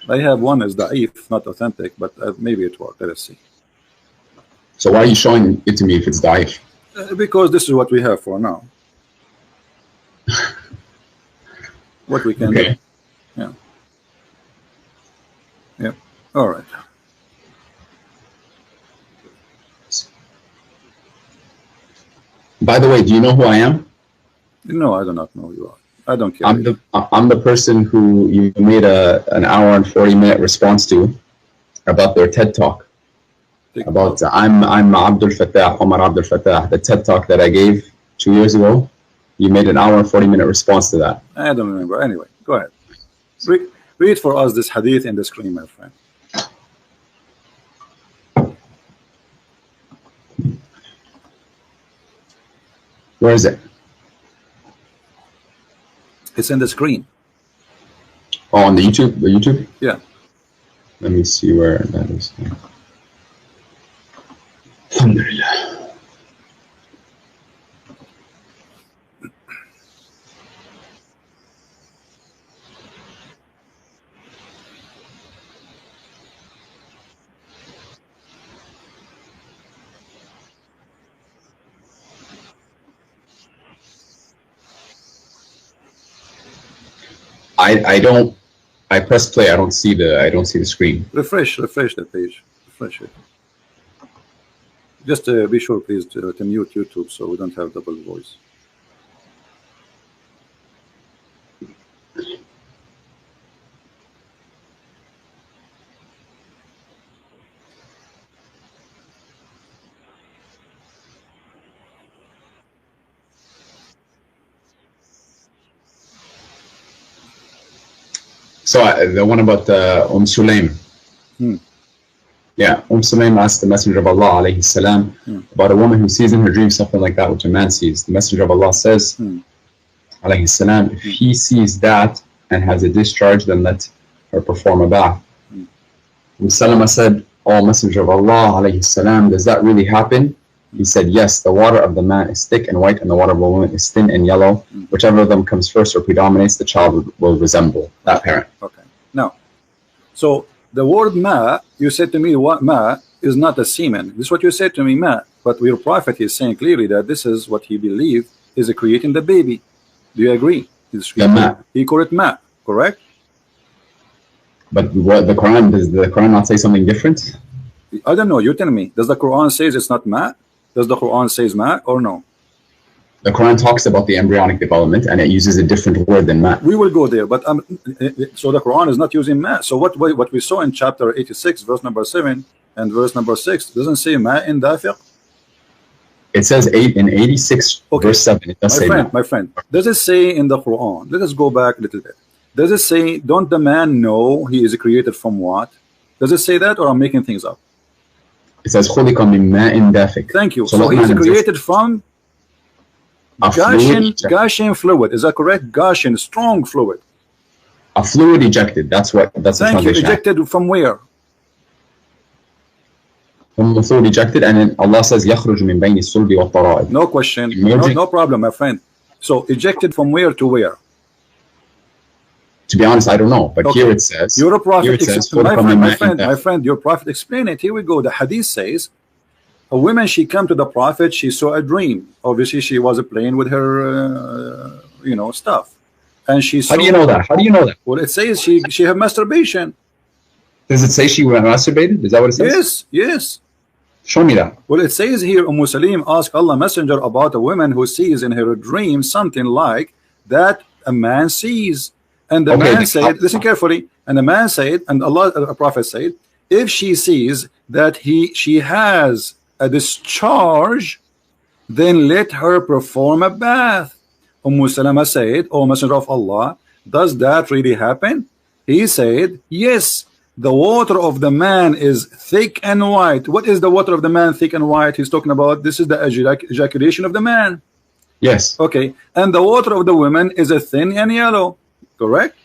I have one as da'if, not authentic, but maybe it worked. Let us see. So why are you showing it to me if it's da'if? Because this is what we have for now. What we can do. Yeah. Yeah. All right. By the way, do you know who I am? No, I do not know who you are. I don't care. I'm the person who you made an hour and 40-minute response to about their TED talk. About I'm Abdul Fattah, Omar Abdul Fattah, the TED talk that I gave 2 years ago. You made an hour and 40-minute response to that. I don't remember. Anyway, go ahead. Read for us this hadith in the screen, my friend. Where is it? It's in the screen. Oh, on the YouTube? The YouTube? Yeah. Let me see where that is. Alhamdulillah. I press play. I don't see the screen. Refresh the page. Refresh it. Just be sure, please, to mute YouTube so we don't have double voice. So the one about Sulaim. Yeah, Sulaim asked the Messenger of Allah alayhi salam about a woman who sees in her dream something like that which a man sees. The Messenger of Allah says alayhi salam, if he sees that and has a discharge, then let her perform a bath. Salama said, "Oh Messenger of Allah alayhi salam, does that really happen?" He said, yes, the water of the man is thick and white and the water of the woman is thin and yellow. Whichever of them comes first or predominates, the child will resemble that parent. Okay. Now, so the word ma, you said to me, what ma is not a semen. This is what you said to me, ma. But your prophet is saying clearly that this is what he believed is creating the baby. Do you agree? He called it ma, correct? But what the Quran, does the Quran not say something different? I don't know. You tell me. Does the Quran say it's not ma? Does the Quran say ma or no? The Quran talks about the embryonic development and it uses a different word than ma. We will go there, but so the Quran is not using ma. So what we saw in chapter 86, verse number 7 and verse number 6 doesn't say ma in dafiq. It says 8 in 86 verse 7. It does say ma. My friend, does it say in the Quran? Let us go back a little bit. Does it say, don't the man know he is created from what? Does it say that, or I'm making things up? It says خُلِقَ مِن مَاءٍ دَافِقٍ. Thank you. So he's created from gushing fluid. Is that correct? Gushing, strong fluid. A fluid ejected. That's the Thank you. Ejected from where? From the fluid ejected, and then Allah says يَخْرُجُ مِن بَيْنِ الصُّلْبِ وَالتَّرَائِبِ. No question. No problem, my friend. So ejected from where to where? To be honest, I don't know, but here it says. You're a prophet. My friend, your prophet explain it. Here we go. The hadith says, a woman, she come to the prophet, she saw a dream. Obviously, she was playing with her, stuff, and she saw. How do you know that? How do you know that? Well, it says she had masturbation. Does it say she masturbated? Is that what it says? Yes. Show me that. Well, it says here, Salim asked Allah Messenger about a woman who sees in her dream something like that a man sees. And the man said, listen carefully, and the man said, and Allah, a prophet said, if she sees that she has a discharge, then let her perform a bath. Salama said, oh Messenger of Allah, does that really happen? He said, yes, the water of the man is thick and white. What is the water of the man thick and white? He's talking about, this is the ejaculation of the man. Yes. Okay, and the water of the woman is a thin and yellow. Correct?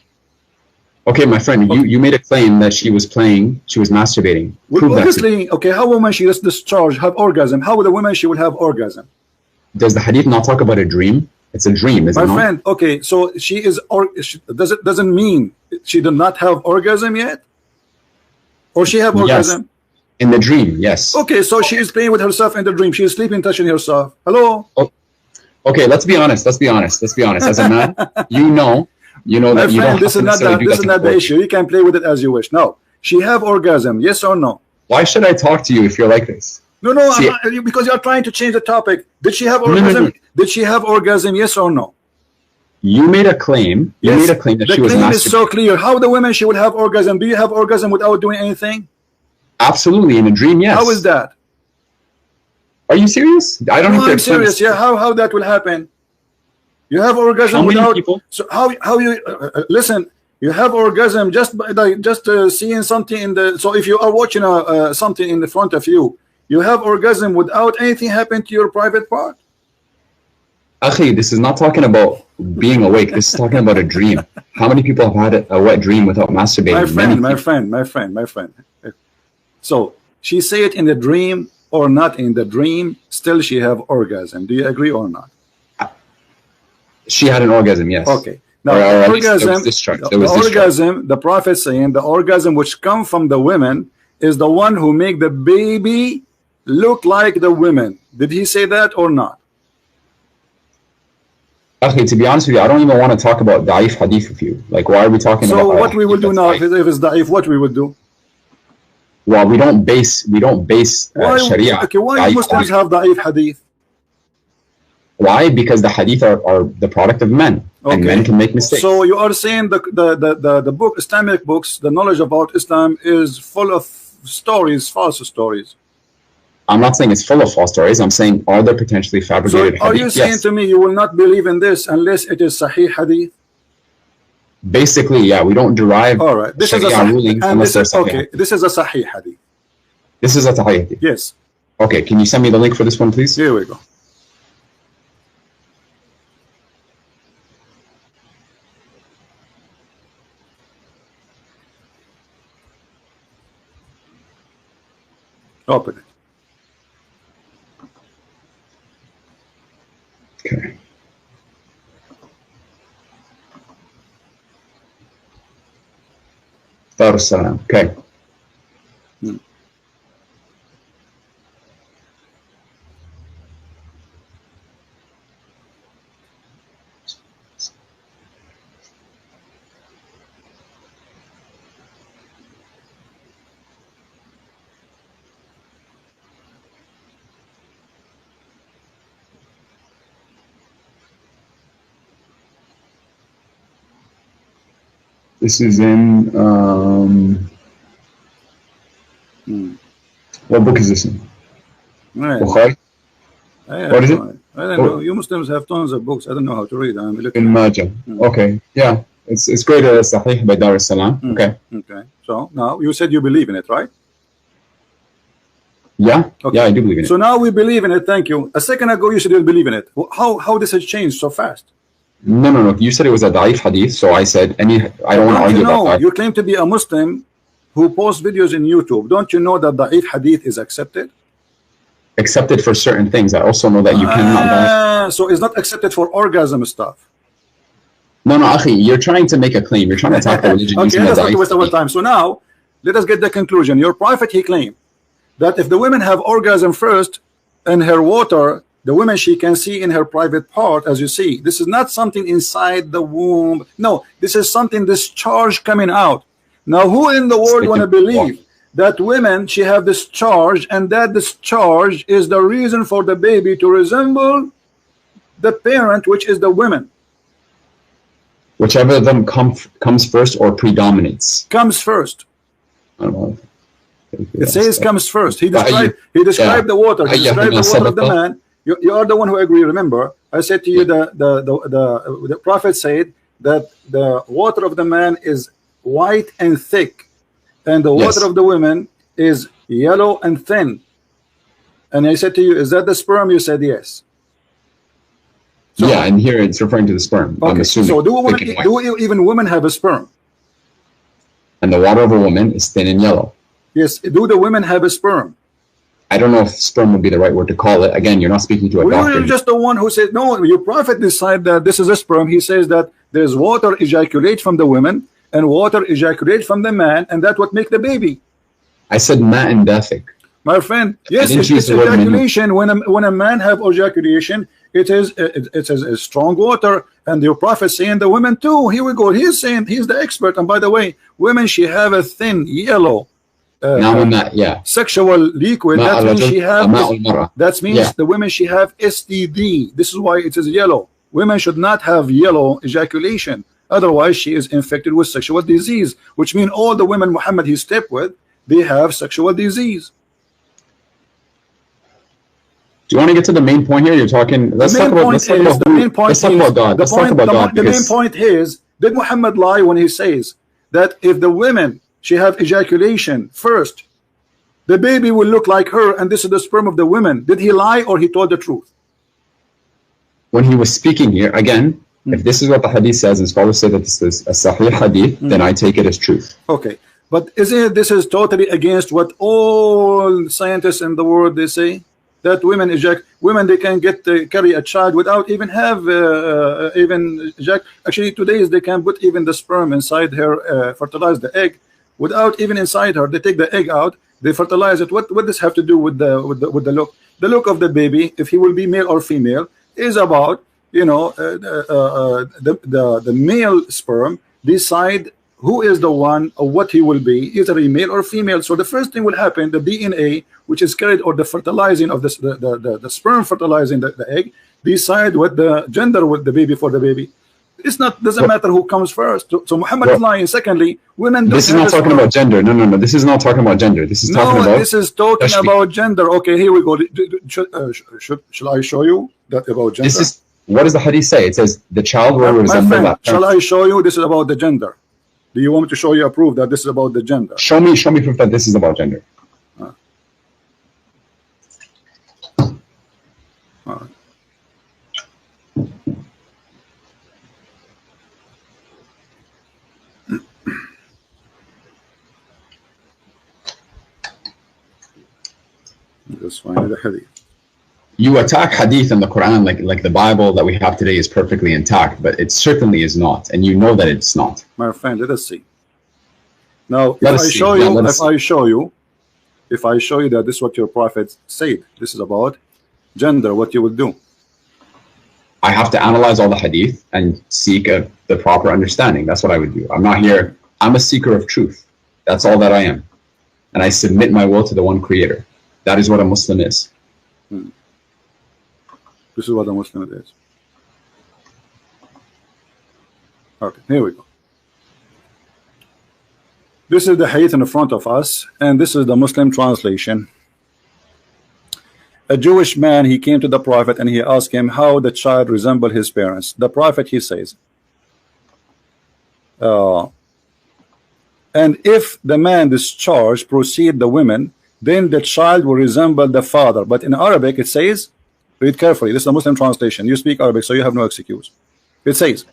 Okay, my friend, you made a claim that she was masturbating. Well, obviously, okay, how woman she does discharge, have orgasm? How would a woman she will have orgasm? Does the hadith not talk about a dream? It's a dream, isn't it? My friend, okay, so she is, doesn't mean she did not have orgasm yet? Or she have orgasm? Yes. In the dream, yes. Okay, so she is playing with herself in the dream. She is sleeping, touching herself. Hello? Oh, okay, let's be honest. As a man, you know that you don't. This is not the issue. You can play with it as you wish. No, she have orgasm. Yes or no? Why should I talk to you if you're like this? No, no, See, because you're trying to change the topic. Did she have no, orgasm? no. Did she have orgasm? Yes or no? You made a claim. You made a claim that the she was claim is so masturbating. clear. How the women she would have orgasm? Do you have orgasm without doing anything? Absolutely, in a dream, yes. How is that? Are you serious? I don't No, have to I'm explain serious. this. Yeah, how that will happen? You have orgasm How many without. people? So how you listen? You have orgasm just by seeing something in the. So if you are watching something in the front of you, you have orgasm without anything happen to your private part. Akhi, this is not talking about being awake. This is talking about a dream. How many people have had a wet dream without masturbating? My friend. So she say it in the dream or not in the dream, still she have orgasm. Do you agree or not? She had an orgasm, yes. Okay. Now or the orgasm, the Prophet saying the orgasm which come from the women is the one who make the baby look like the women. Did he say that or not? Okay, to be honest with you, I don't even want to talk about da'if hadith with you. Like, why are we talking about? So what we will do now, if it's da'if, what we would do? Well, we don't base Sharia. Okay, why Muslims have da'if hadith? Why? Because the hadith are the product of men, and men can make mistakes. So you are saying the book, Islamic books, the knowledge about Islam is full of stories, false stories. I'm not saying it's full of false stories. I'm saying, are there potentially fabricated hadith? Are you saying to me you will not believe in this unless it is Sahih hadith? Basically, yeah, we don't derive this Sharia is a rulings unless they're Sahih. Okay, this is a Sahih hadith. This is a Sahih hadith. Yes. Okay, can you send me the link for this one, please? Here we go. Open it. Okay. Dar es Salaam. Okay. This is in what book is this in? Bukhari? What is it? I don't know. You Muslims have tons of books. I don't know how to read. I'm looking in Majah. Okay, yeah, it's great. Sahih by Dar es Salaam. Okay. Okay. So now you said you believe in it, right? Yeah. Okay. Yeah, I do believe in it. So now we believe in it. Thank you. A second ago you said you believe in it. How this has changed so fast? No. You said it was a da'if hadith, so I said I don't want to argue about that. You claim to be a Muslim who posts videos in YouTube. Don't you know that da'if hadith is accepted? Accepted for certain things. I also know that you cannot. So it's not accepted for orgasm stuff. No, Akhi, you're trying to make a claim. You're trying to attack the religion. Okay, let's not waste our time. So now let us get the conclusion. Your prophet, he claimed that if the women have orgasm first in her water, the women she can see in her private part, as you see. This is not something inside the womb. No, this is something discharge coming out. Now, who in the world want to believe that women, she have discharge, and that discharge is the reason for the baby to resemble the parent, which is the women? Whichever of them comes first or predominates. Comes first. I don't know. It says comes first. He described the water. He described the water of the man. You are the one who agree. Remember, I said to you the prophet said that the water of the man is white and thick, and the water of the women is yellow and thin. And I said to you, is that the sperm? You said yes. So, yeah, and here it's referring to the sperm. Okay. I'm assuming. So do even women have a sperm? And the water of a woman is thin and yellow. Yes. Do the women have a sperm? I don't know if sperm would be the right word to call it. Again, you're not speaking to a doctor. You're just the one who said, no, your prophet decided that this is a sperm. He says that there's water ejaculate from the women and water ejaculate from the man, and that's what make the baby. I said ma and dafiq. My friend, yes, it's ejaculation. When a man have ejaculation, it is a strong water, and your prophet saying the women too. Here we go. He's saying he's the expert. And by the way, women, she have a thin yellow Now in that, yeah. sexual liquid, ماء that means الرجل she have, ماء المرأة. that means Yeah. the women, she have STD. This is why it is yellow. Women should not have yellow ejaculation, otherwise she is infected with sexual disease, which means all the women Muhammad he slept with, they have sexual disease. Do you want to get to the main point here? You're talking. Let's talk about. Let's talk about. The main point Let's talk is, about God. Let's talk about God. the main point is, did Muhammad lie when he says that if the women she have ejaculation first, the baby will look like her, and this is the sperm of the women? Did he lie or he told the truth? When he was speaking here, again, if this is what the hadith says, and scholars say that this is a sahih hadith, then I take it as truth. Okay, but isn't it, this is totally against what all scientists in the world they say? That women they can get carry a child without even have actually today's they can put even the sperm inside her, fertilize the egg without even inside her. They take the egg out, they fertilize it. What does have to do with the look? The look of the baby, if he will be male or female, is about, you know, the male sperm decide who is the one or what he will be, either a male or female. So the first thing will happen, the DNA which is carried, or the fertilizing of the sperm fertilizing the egg, decide what the gender with the baby for the baby. It's not, doesn't matter who comes first. So Muhammad is lying. Secondly, women don't. This is not talking about gender. No. This is not talking about gender. This is talking about. This is talking about gender. Okay, here we go. Shall I show you that about gender? This is, what does the hadith say? It says the child will resemble that. Shall I show you this is about the gender? Do you want me to show you a proof that this is about the gender? Show me proof that this is about gender. All right. Let's find the hadith. You attack hadith in the Quran like the Bible that we have today is perfectly intact, but it certainly is not, and you know that it's not. My friend, let us see. Now, if I show you that this is what your prophet said, this is about gender, what you will do? I have to analyze all the hadith and seek the proper understanding. That's what I would do. I'm not here. I'm a seeker of truth. That's all that I am, and I submit my will to the one Creator. That is what a Muslim is. This is what a Muslim is. Okay, here we go. This is the hadith in front of us, and this is the Muslim translation. A Jewish man, he came to the Prophet and he asked him how the child resembled his parents. The Prophet, he says, and if the man discharged proceed the women, then the child will resemble the father. But in Arabic it says, read carefully, this is a Muslim translation, you speak Arabic so you have no excuse. It says,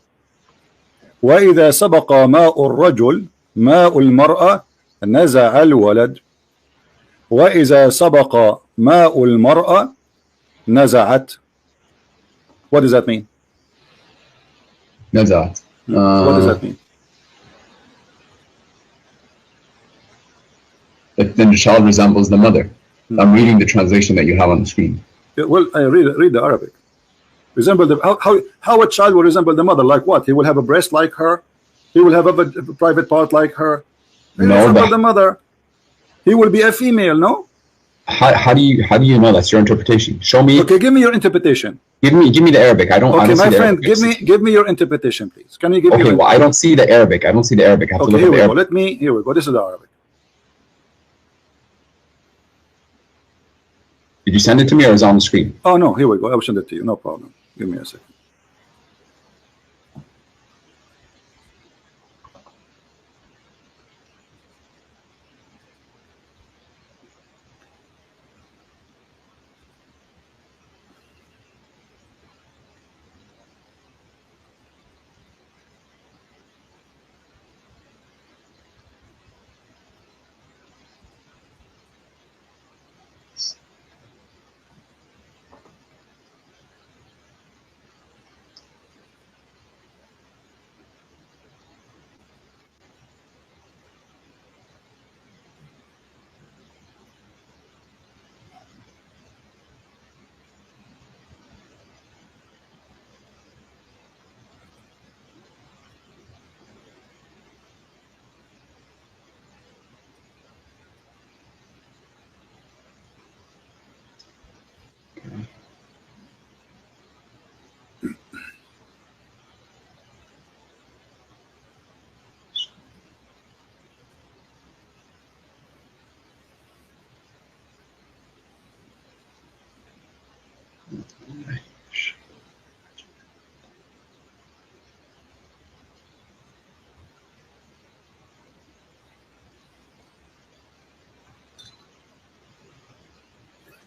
وَإِذَا سَبَقَ مَاءُ الرَّجُلِ مَاءُ الْمَرْأَةِ نَزَعَ الْوَلَدِ وَإِذَا سَبَقَ مَاءُ الْمَرْأَةِ نَزَعَتْ. What does that mean? Nazat. What does that mean? Then the child resembles the mother. I'm reading the translation that you have on the screen. Well, I read the Arabic. Resemble the how a child will resemble the mother? Like what? He will have a breast like her. He will have a private part like her. He No, resemble the mother. He will be a female. No. How do you know? That's your interpretation. Show me. Okay, give me your interpretation. Give me the Arabic. I don't. Okay, I don't my see friend, Arabic. give me your interpretation, please. Can you give me? Okay, well, I don't see the Arabic. I don't see the Arabic. I have to Okay, look here at we the go. Arabic. Here we go. This is the Arabic. Did you send it to me or is it on the screen? Oh no, here we go. I will send it to you. No problem. Give me a second.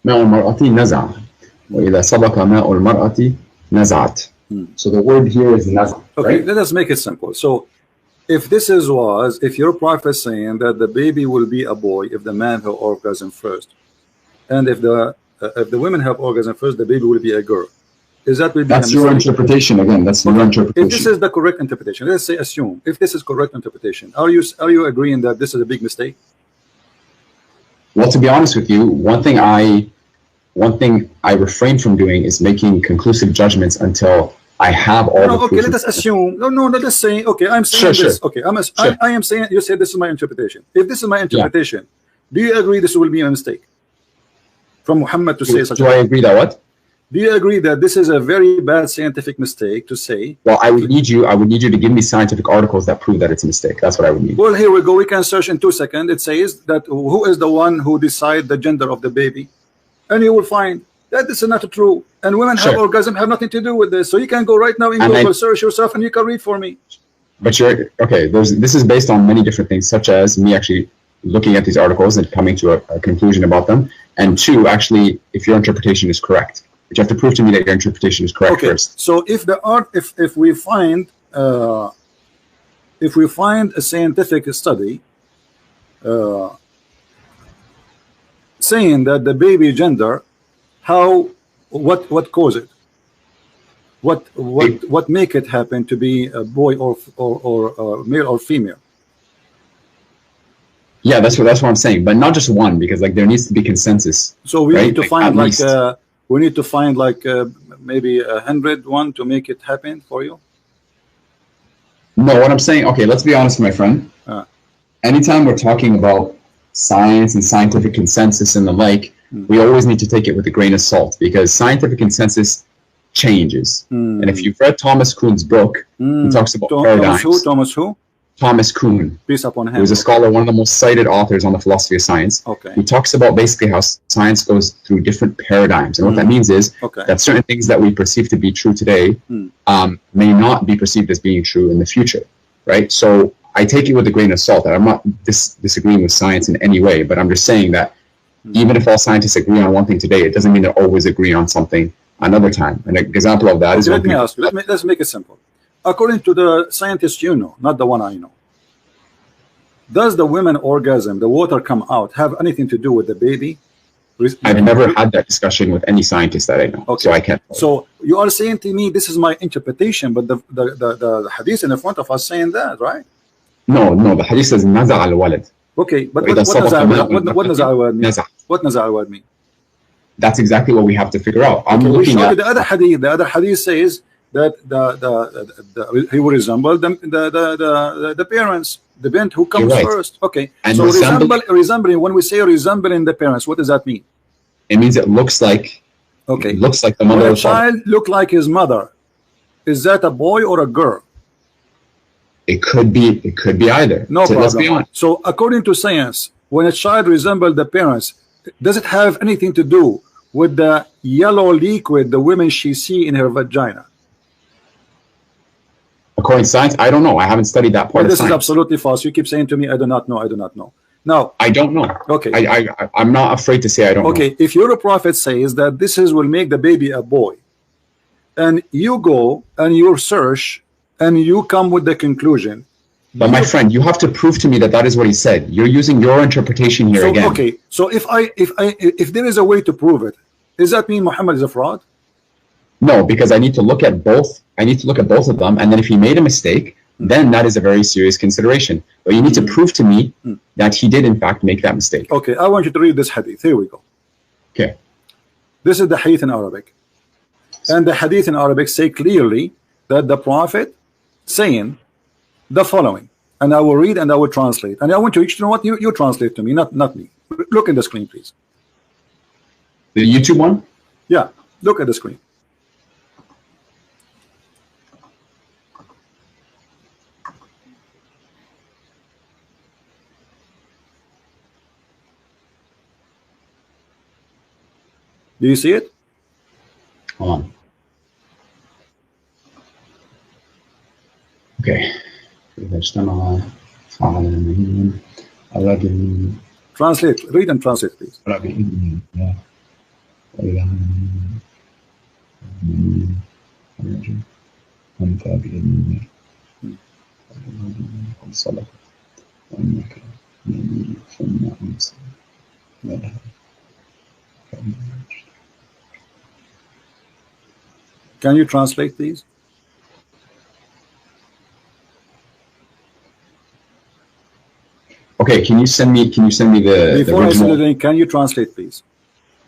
ماء المرأة نزع وإذا سبق ماء المرأة نزعت. So the word here is naza. Okay, right? let us make it simple. So if if your prophet saying that the baby will be a boy if the man have orgasm first, and if the women have orgasm first, the baby will be a girl. Is that will be That's your interpretation again. That's your interpretation. If this is the correct interpretation, let's say assume if this is correct interpretation, are you agreeing that this is a big mistake? Well, to be honest with you, one thing I refrain from doing is making conclusive judgments until I have all the okay, let us assume. No, let us say, okay, I'm saying this. Sure. Okay, I am saying, you said this is my interpretation. If this is my interpretation, do you agree this will be a mistake from Muhammad to say such? Do I agree that what? Do you agree that this is a very bad scientific mistake to say? Well, I would need you to give me scientific articles that prove that it's a mistake. That's what I would need. Well, here we go. We can search in 2 seconds. It says that who is the one who decides the gender of the baby, and you will find that this is not true. And women have orgasm have nothing to do with this. So you can go right now in Google, search yourself, and you can read for me. But this is based on many different things, such as me actually looking at these articles and coming to a conclusion about them, and two, actually, if your interpretation is correct. But you have to prove to me that your interpretation is correct first. So if we find a scientific study saying that the baby gender, what cause it? What make it happen to be a boy or male or female? Yeah, that's what I'm saying. But not just one, because like there needs to be consensus. So we need to find we need to find maybe 101 to make it happen for you. No, what I'm saying, okay, let's be honest, my friend. Anytime we're talking about science and scientific consensus and the like, we always need to take it with a grain of salt, because scientific consensus changes. And if you've read Thomas Kuhn's book, he talks about paradigms. Thomas who? Thomas Kuhn. Peace upon him. He was a scholar, one of the most cited authors on the philosophy of science. Okay. He talks about basically how science goes through different paradigms. And what that means is that certain things that we perceive to be true today may not be perceived as being true in the future, right? So I take it with a grain of salt. I'm not disagreeing with science in any way, but I'm just saying that even if all scientists agree on one thing today, it doesn't mean they always agree on something another time. An example of that is... Let me ask you, let's make it simple. According to the scientists you know, not the one I know, does the women orgasm, the water come out, have anything to do with the baby? I've never had that discussion with any scientist that I know, so I can't. So you are saying to me this is my interpretation, but the hadith in the front of us saying that, right? No, the hadith says naza al walad. Okay, but what naza al walad mean? What naza al walad mean? That's exactly what we have to figure out. I'm looking at the other hadith. The other hadith says that he will resemble the parents, the bent who comes first. Okay, and so resembling. When we say resembling the parents, what does that mean? It means it looks like. Okay, it looks like the mother. When a child look like his mother, is that a boy or a girl? It could be either. No problem. Let's be honest. So according to science, when a child resembles the parents, does it have anything to do with the yellow liquid the women she see in her vagina? According to science, I don't know. I haven't studied that part of this science. Is absolutely false. You keep saying to me, I do not know. Now, I don't know. Okay. I'm not afraid to say I don't know. Okay, if your prophet says that will make the baby a boy, and you go and you search and you come with the conclusion. But my friend, you have to prove to me that is what he said. You're using your interpretation here again. Okay, so if there is a way to prove it, does that mean Muhammad is a fraud? No, because I need to look at both. I need to look at both of them, and then if he made a mistake, then that is a very serious consideration. But you need to prove to me that he did in fact make that mistake. Okay, I want you to read this hadith. Here we go. Okay. This is the hadith in Arabic. And the hadith in Arabic say clearly that the Prophet saying the following. And I will read and I will translate. And I want you to know what you translate to me, not me. Look at the screen, please. The YouTube one? Yeah, look at the screen. Do you see it? Hold on. Okay. Translate. Read and translate, please. وإذا الرجل أنت بإذن الله قد صدق وإنك نبي ثم أمسى لها Can you translate these? Okay, can you send me the Before I send original? the link, can you translate please?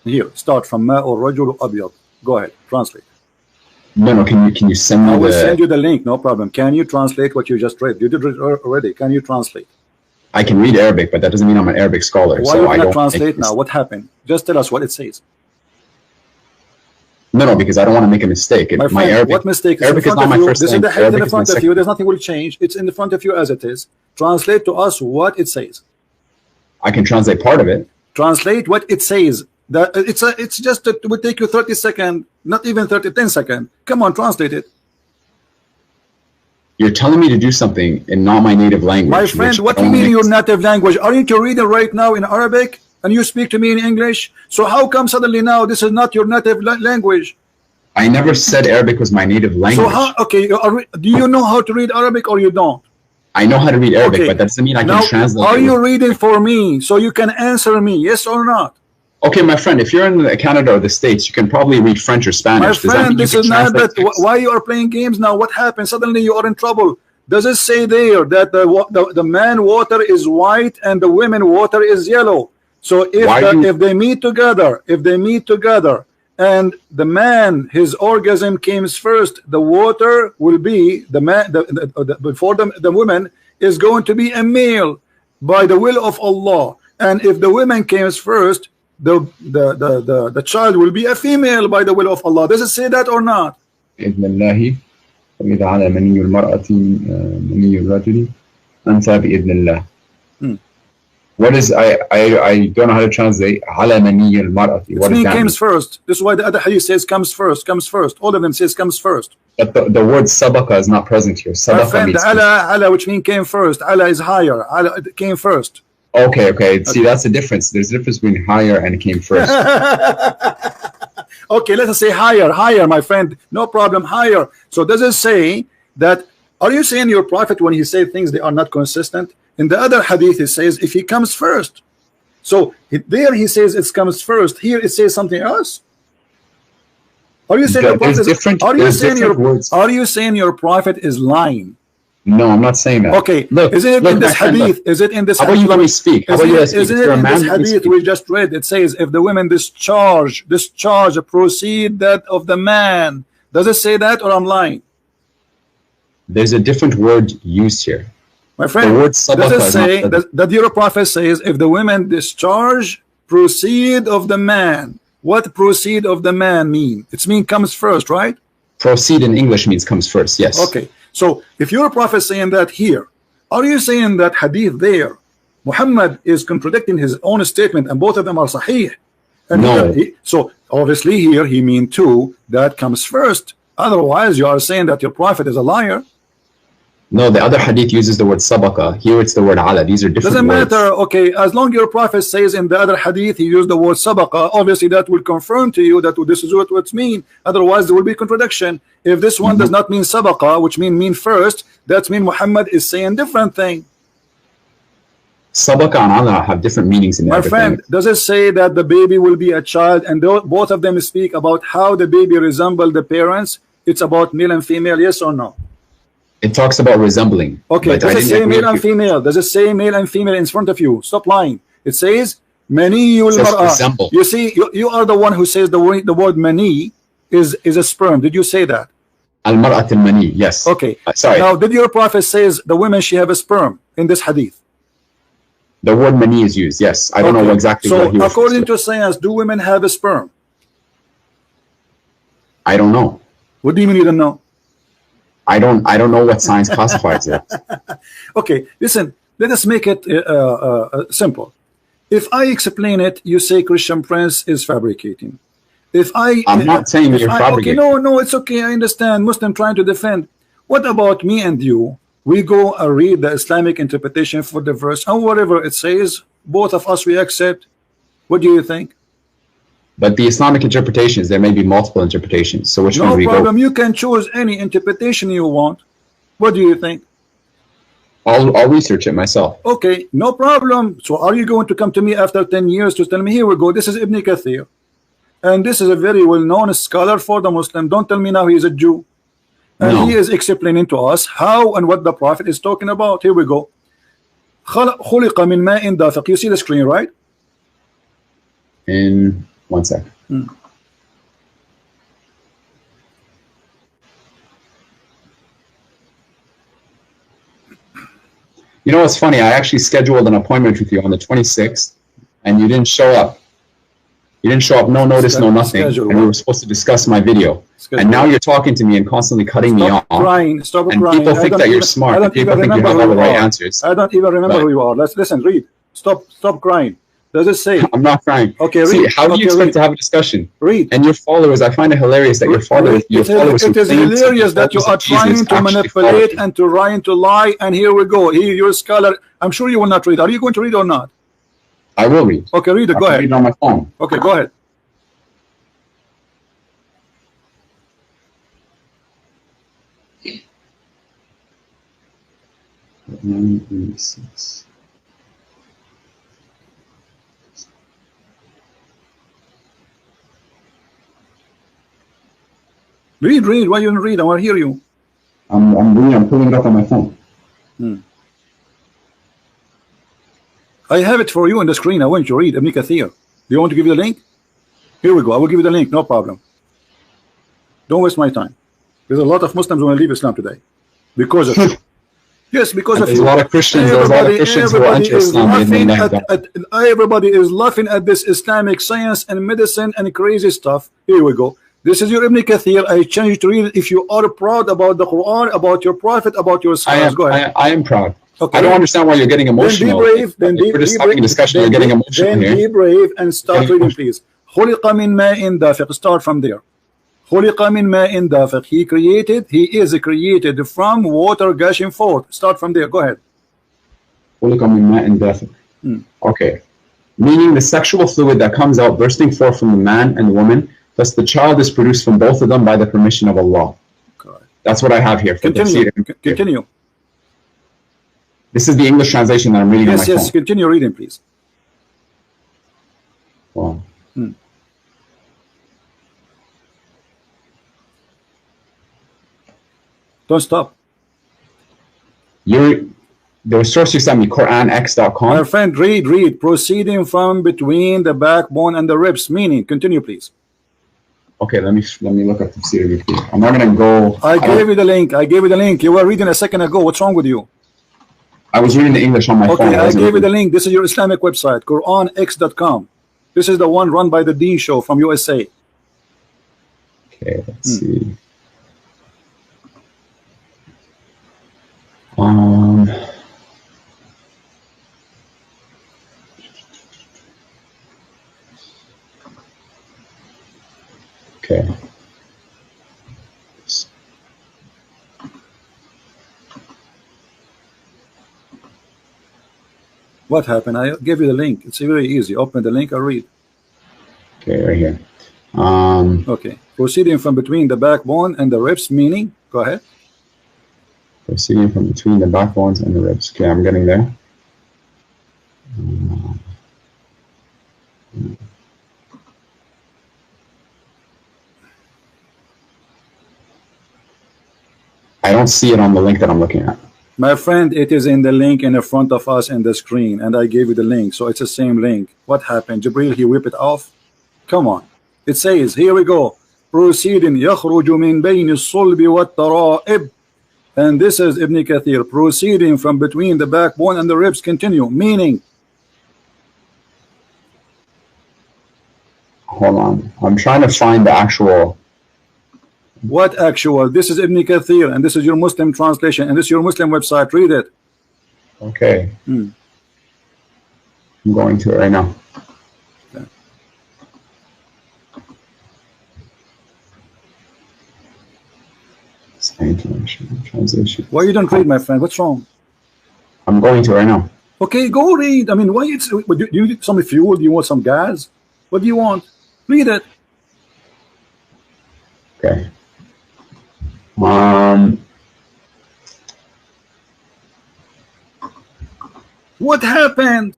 Here, start from Ma or Rajul Abyad. Go ahead, translate. No, can you send me I will the? send you the link, no problem. Can you translate what you just read? You did it already. Can you translate? I can read Arabic, but that doesn't mean I'm an Arabic scholar. Why so you I cannot don't translate now? What happened? Just tell us what it says. No, because I don't want to make a mistake. My friend, Arabic, what mistake? It's Arabic in is front not of my you. first This is the language. hadith Arabic in is my front of you. second. There's nothing will change. It's in the front of you as it is. Translate to us what it says. I can translate part of it. Translate what it says. That it's just it would take you 30 seconds, not even 10 seconds. Come on, translate it. You're telling me to do something in not my native language. My friend, what do you mean your native language? Aren't you reading right now in Arabic and you speak to me in English? So how come suddenly now this is not your native language? I never said Arabic was my native language. So how? Okay, do you know how to read Arabic or you don't? I know how to read Arabic, Okay. but that doesn't mean I Now, can translate. are you reading for me so you can answer me? Yes or not? Okay, my friend, if you're in Canada or the States, you can probably read French or Spanish. My Does that friend, mean you this can is not translate that. text? Why you are playing games now? What happened? Suddenly you are in trouble. Does it say there that the man water is white and the women water is yellow? So if they meet together, and the man his orgasm comes first, the water will be the man before the woman is going to be a male by the will of Allah, and if the woman comes first, the child will be a female by the will of Allah. Does it say that or not? بإذن الله وإذا على مني المرأة مني الرجل أنثى بإذن الله. What is I don't know how to translate على مني المرأة. What it comes first. This is why the other hadith says comes first. All of them says comes first. But the word sabaqa is not present here. Sabaqa means ala, which means came first. Ala is higher. Ala came first. Okay. See, that's the difference. There's a difference between higher and came first. Okay, let us say higher, my friend. No problem, higher. So does it say that? Are you saying your prophet when he say things they are not consistent? In the other hadith it says if he comes first. So there he says it comes first. Here it says something else. Are you saying your prophet? Are you saying your prophet is lying? No, I'm not saying that. Okay, is it in this hadith? Is it in this? How about you let me speak? How about you let me speak? Isn't it in this hadith we just read? It says if the women discharge proceed that of the man. Does it say that or I'm lying? There's a different word used here. My friend, does it say that your prophet says if the women discharge proceed of the man? What proceed of the man mean? It's mean comes first, right? Proceed in English means comes first, yes. Okay, so if your prophet saying that here, are you saying that hadith there Muhammad is contradicting his own statement and both of them are sahih? And no. So obviously here he mean too that comes first. Otherwise you are saying that your prophet is a liar. No, the other hadith uses the word sabaqa. Here it's the word ala. These are different Doesn't words. matter. Okay, as long your prophet says in the other hadith he used the word sabaqa, obviously that will confirm to you that this is what it's mean. Otherwise there will be contradiction. If this one does not mean sabaqa, which mean first, that mean Muhammad is saying different thing. Sabaqa and ala have different meanings in Arabic. My friend, does it say that the baby will be a child and both of them speak about how the baby resemble the parents? It's about male and female, yes or no? It talks about resembling. Okay, does it say male and female? Does it say male and female in front of you? Stop lying. It says maniyul mar'a. You see, you are the one who says the word mani is a sperm. Did you say that? Al-mar'at al-mani, yes. Okay. Sorry. Now, did your prophet says the women she have a sperm in this hadith? The word mani is used, yes. I don't know exactly what he was. So, according to science, do women have a sperm? I don't know. What do you mean you don't know? I don't know what science classifies it. Okay, listen, let us make it simple. If I explain it, you say Christian Prince is fabricating. I'm not saying you're fabricating. Okay, no, it's okay. I understand. Muslim trying to defend. What about me and you? We go and read the Islamic interpretation for the verse, and whatever it says, both of us we accept. What do you think? But the Islamic interpretations, there may be multiple interpretations. So which one No do we problem. go? You can choose any interpretation you want. What do you think? I'll research it myself. Okay, no problem. So are you going to come to me after 10 years to tell me, here we go, this is Ibn Kathir, and this is a very well-known scholar for the Muslim. Don't tell me now he is a Jew. And No. he is explaining to us how and what the Prophet is talking about. Here we go. خلق من ماء دافق. You see the screen, right? In 1 second. You know what's funny? I actually scheduled an appointment with you on the 26th, and you didn't show up. You didn't show up, no notice, no nothing. Schedule And we what? were supposed to discuss my video. Schedule And now what? you're talking to me and constantly cutting me off. Stop crying. Stop And crying. people I think don't that you're even- smart. I don't People even think you remember have who all the you right are. answers. I don't even remember But- who you are. Let's listen. Read. Stop crying. Does it say? I'm not crying. Okay, See, read. how do you Okay, expect read. to have a discussion? Read. And your followers, I find it hilarious that your followers, It is hilarious that you are trying to manipulate and to trying to lie. And here we go. Here, you're a scholar. I'm sure you will not read. Are you going to read or not? I will read. Okay, read it. I Go can ahead. read it on my phone. Okay, go ahead. Read. Why you don't read? I want to hear you. I'm reading. I'm pulling it up on my phone. I have it for you on the screen. I want you to read Ibn Kathir. Do you want to give you the link? Here we go. I will give you the link. No problem. Don't waste my time. There's a lot of Muslims who want to leave Islam today because of you. Yes, because of There's you. a lot of Christians. There's a lot of Christians who are Everybody is anti-Islam. laughing everybody is laughing at this Islamic science and medicine and crazy stuff. Here we go. This is your Ibn Kathir. I challenge you to read it if you are proud about the Quran, about your Prophet, about your scholars. Go ahead. I am proud. Okay. I don't understand why you're getting emotional. Then be brave. Then We're just having a discussion. You're getting emotional Then here. be brave and start Getting reading, please. خلق من ماء دافق. Start from there. خلق من ماء دافق. He is created from water gushing forth. Start from there. Go ahead. Okay. Meaning the sexual fluid that comes out bursting forth from the man and the woman, thus the child is produced from both of them by the permission of Allah. Correct. That's what I have here. For Continue. tafsir. Continue. This is the English translation that I'm reading on my Yes. phone. Continue reading, please. Wow. Don't stop. The source you sent me, My QuranX.com. friend, read. Proceeding from between the backbone and the ribs. Meaning, continue, please. Okay, let me look up tafsir. I'm not gonna go. I gave you the link. You were reading a second ago. What's wrong with you? I was reading the English on my phone. Okay, I gave you the link. This is your Islamic website, QuranX.com. This is the one run by the Dean Show from USA. Okay, let's see. Okay. What happened? I gave you the link. It's very easy. Open the link and read. Okay, right here. Okay. Proceeding from between the backbone and the ribs, meaning, go ahead. Proceeding from between the backbones and the ribs. Okay, I'm getting there. I don't see it on the link that I'm looking at. My friend, it is in the link in the front of us in the screen, and I gave you the link, so it's the same link. What happened? Jibril, he whipped it off? Come on. It says, here we go. Proceeding, يخرج من بين الصلب والترائب. And this is Ibn Kathir, proceeding from between the backbone and the ribs. Continue, meaning. Hold on. I'm trying to find the actual. What actual? This is Ibn Kathir, and this is your Muslim translation, and this is your Muslim website. Read it. Okay. I'm going to it right now. Okay. Translation. Why you don't read, my friend? What's wrong? I'm going to right now. Okay, go read. I mean, why it's do you need some fuel? Do you want some gas? What do you want? Read it. Okay. What happened?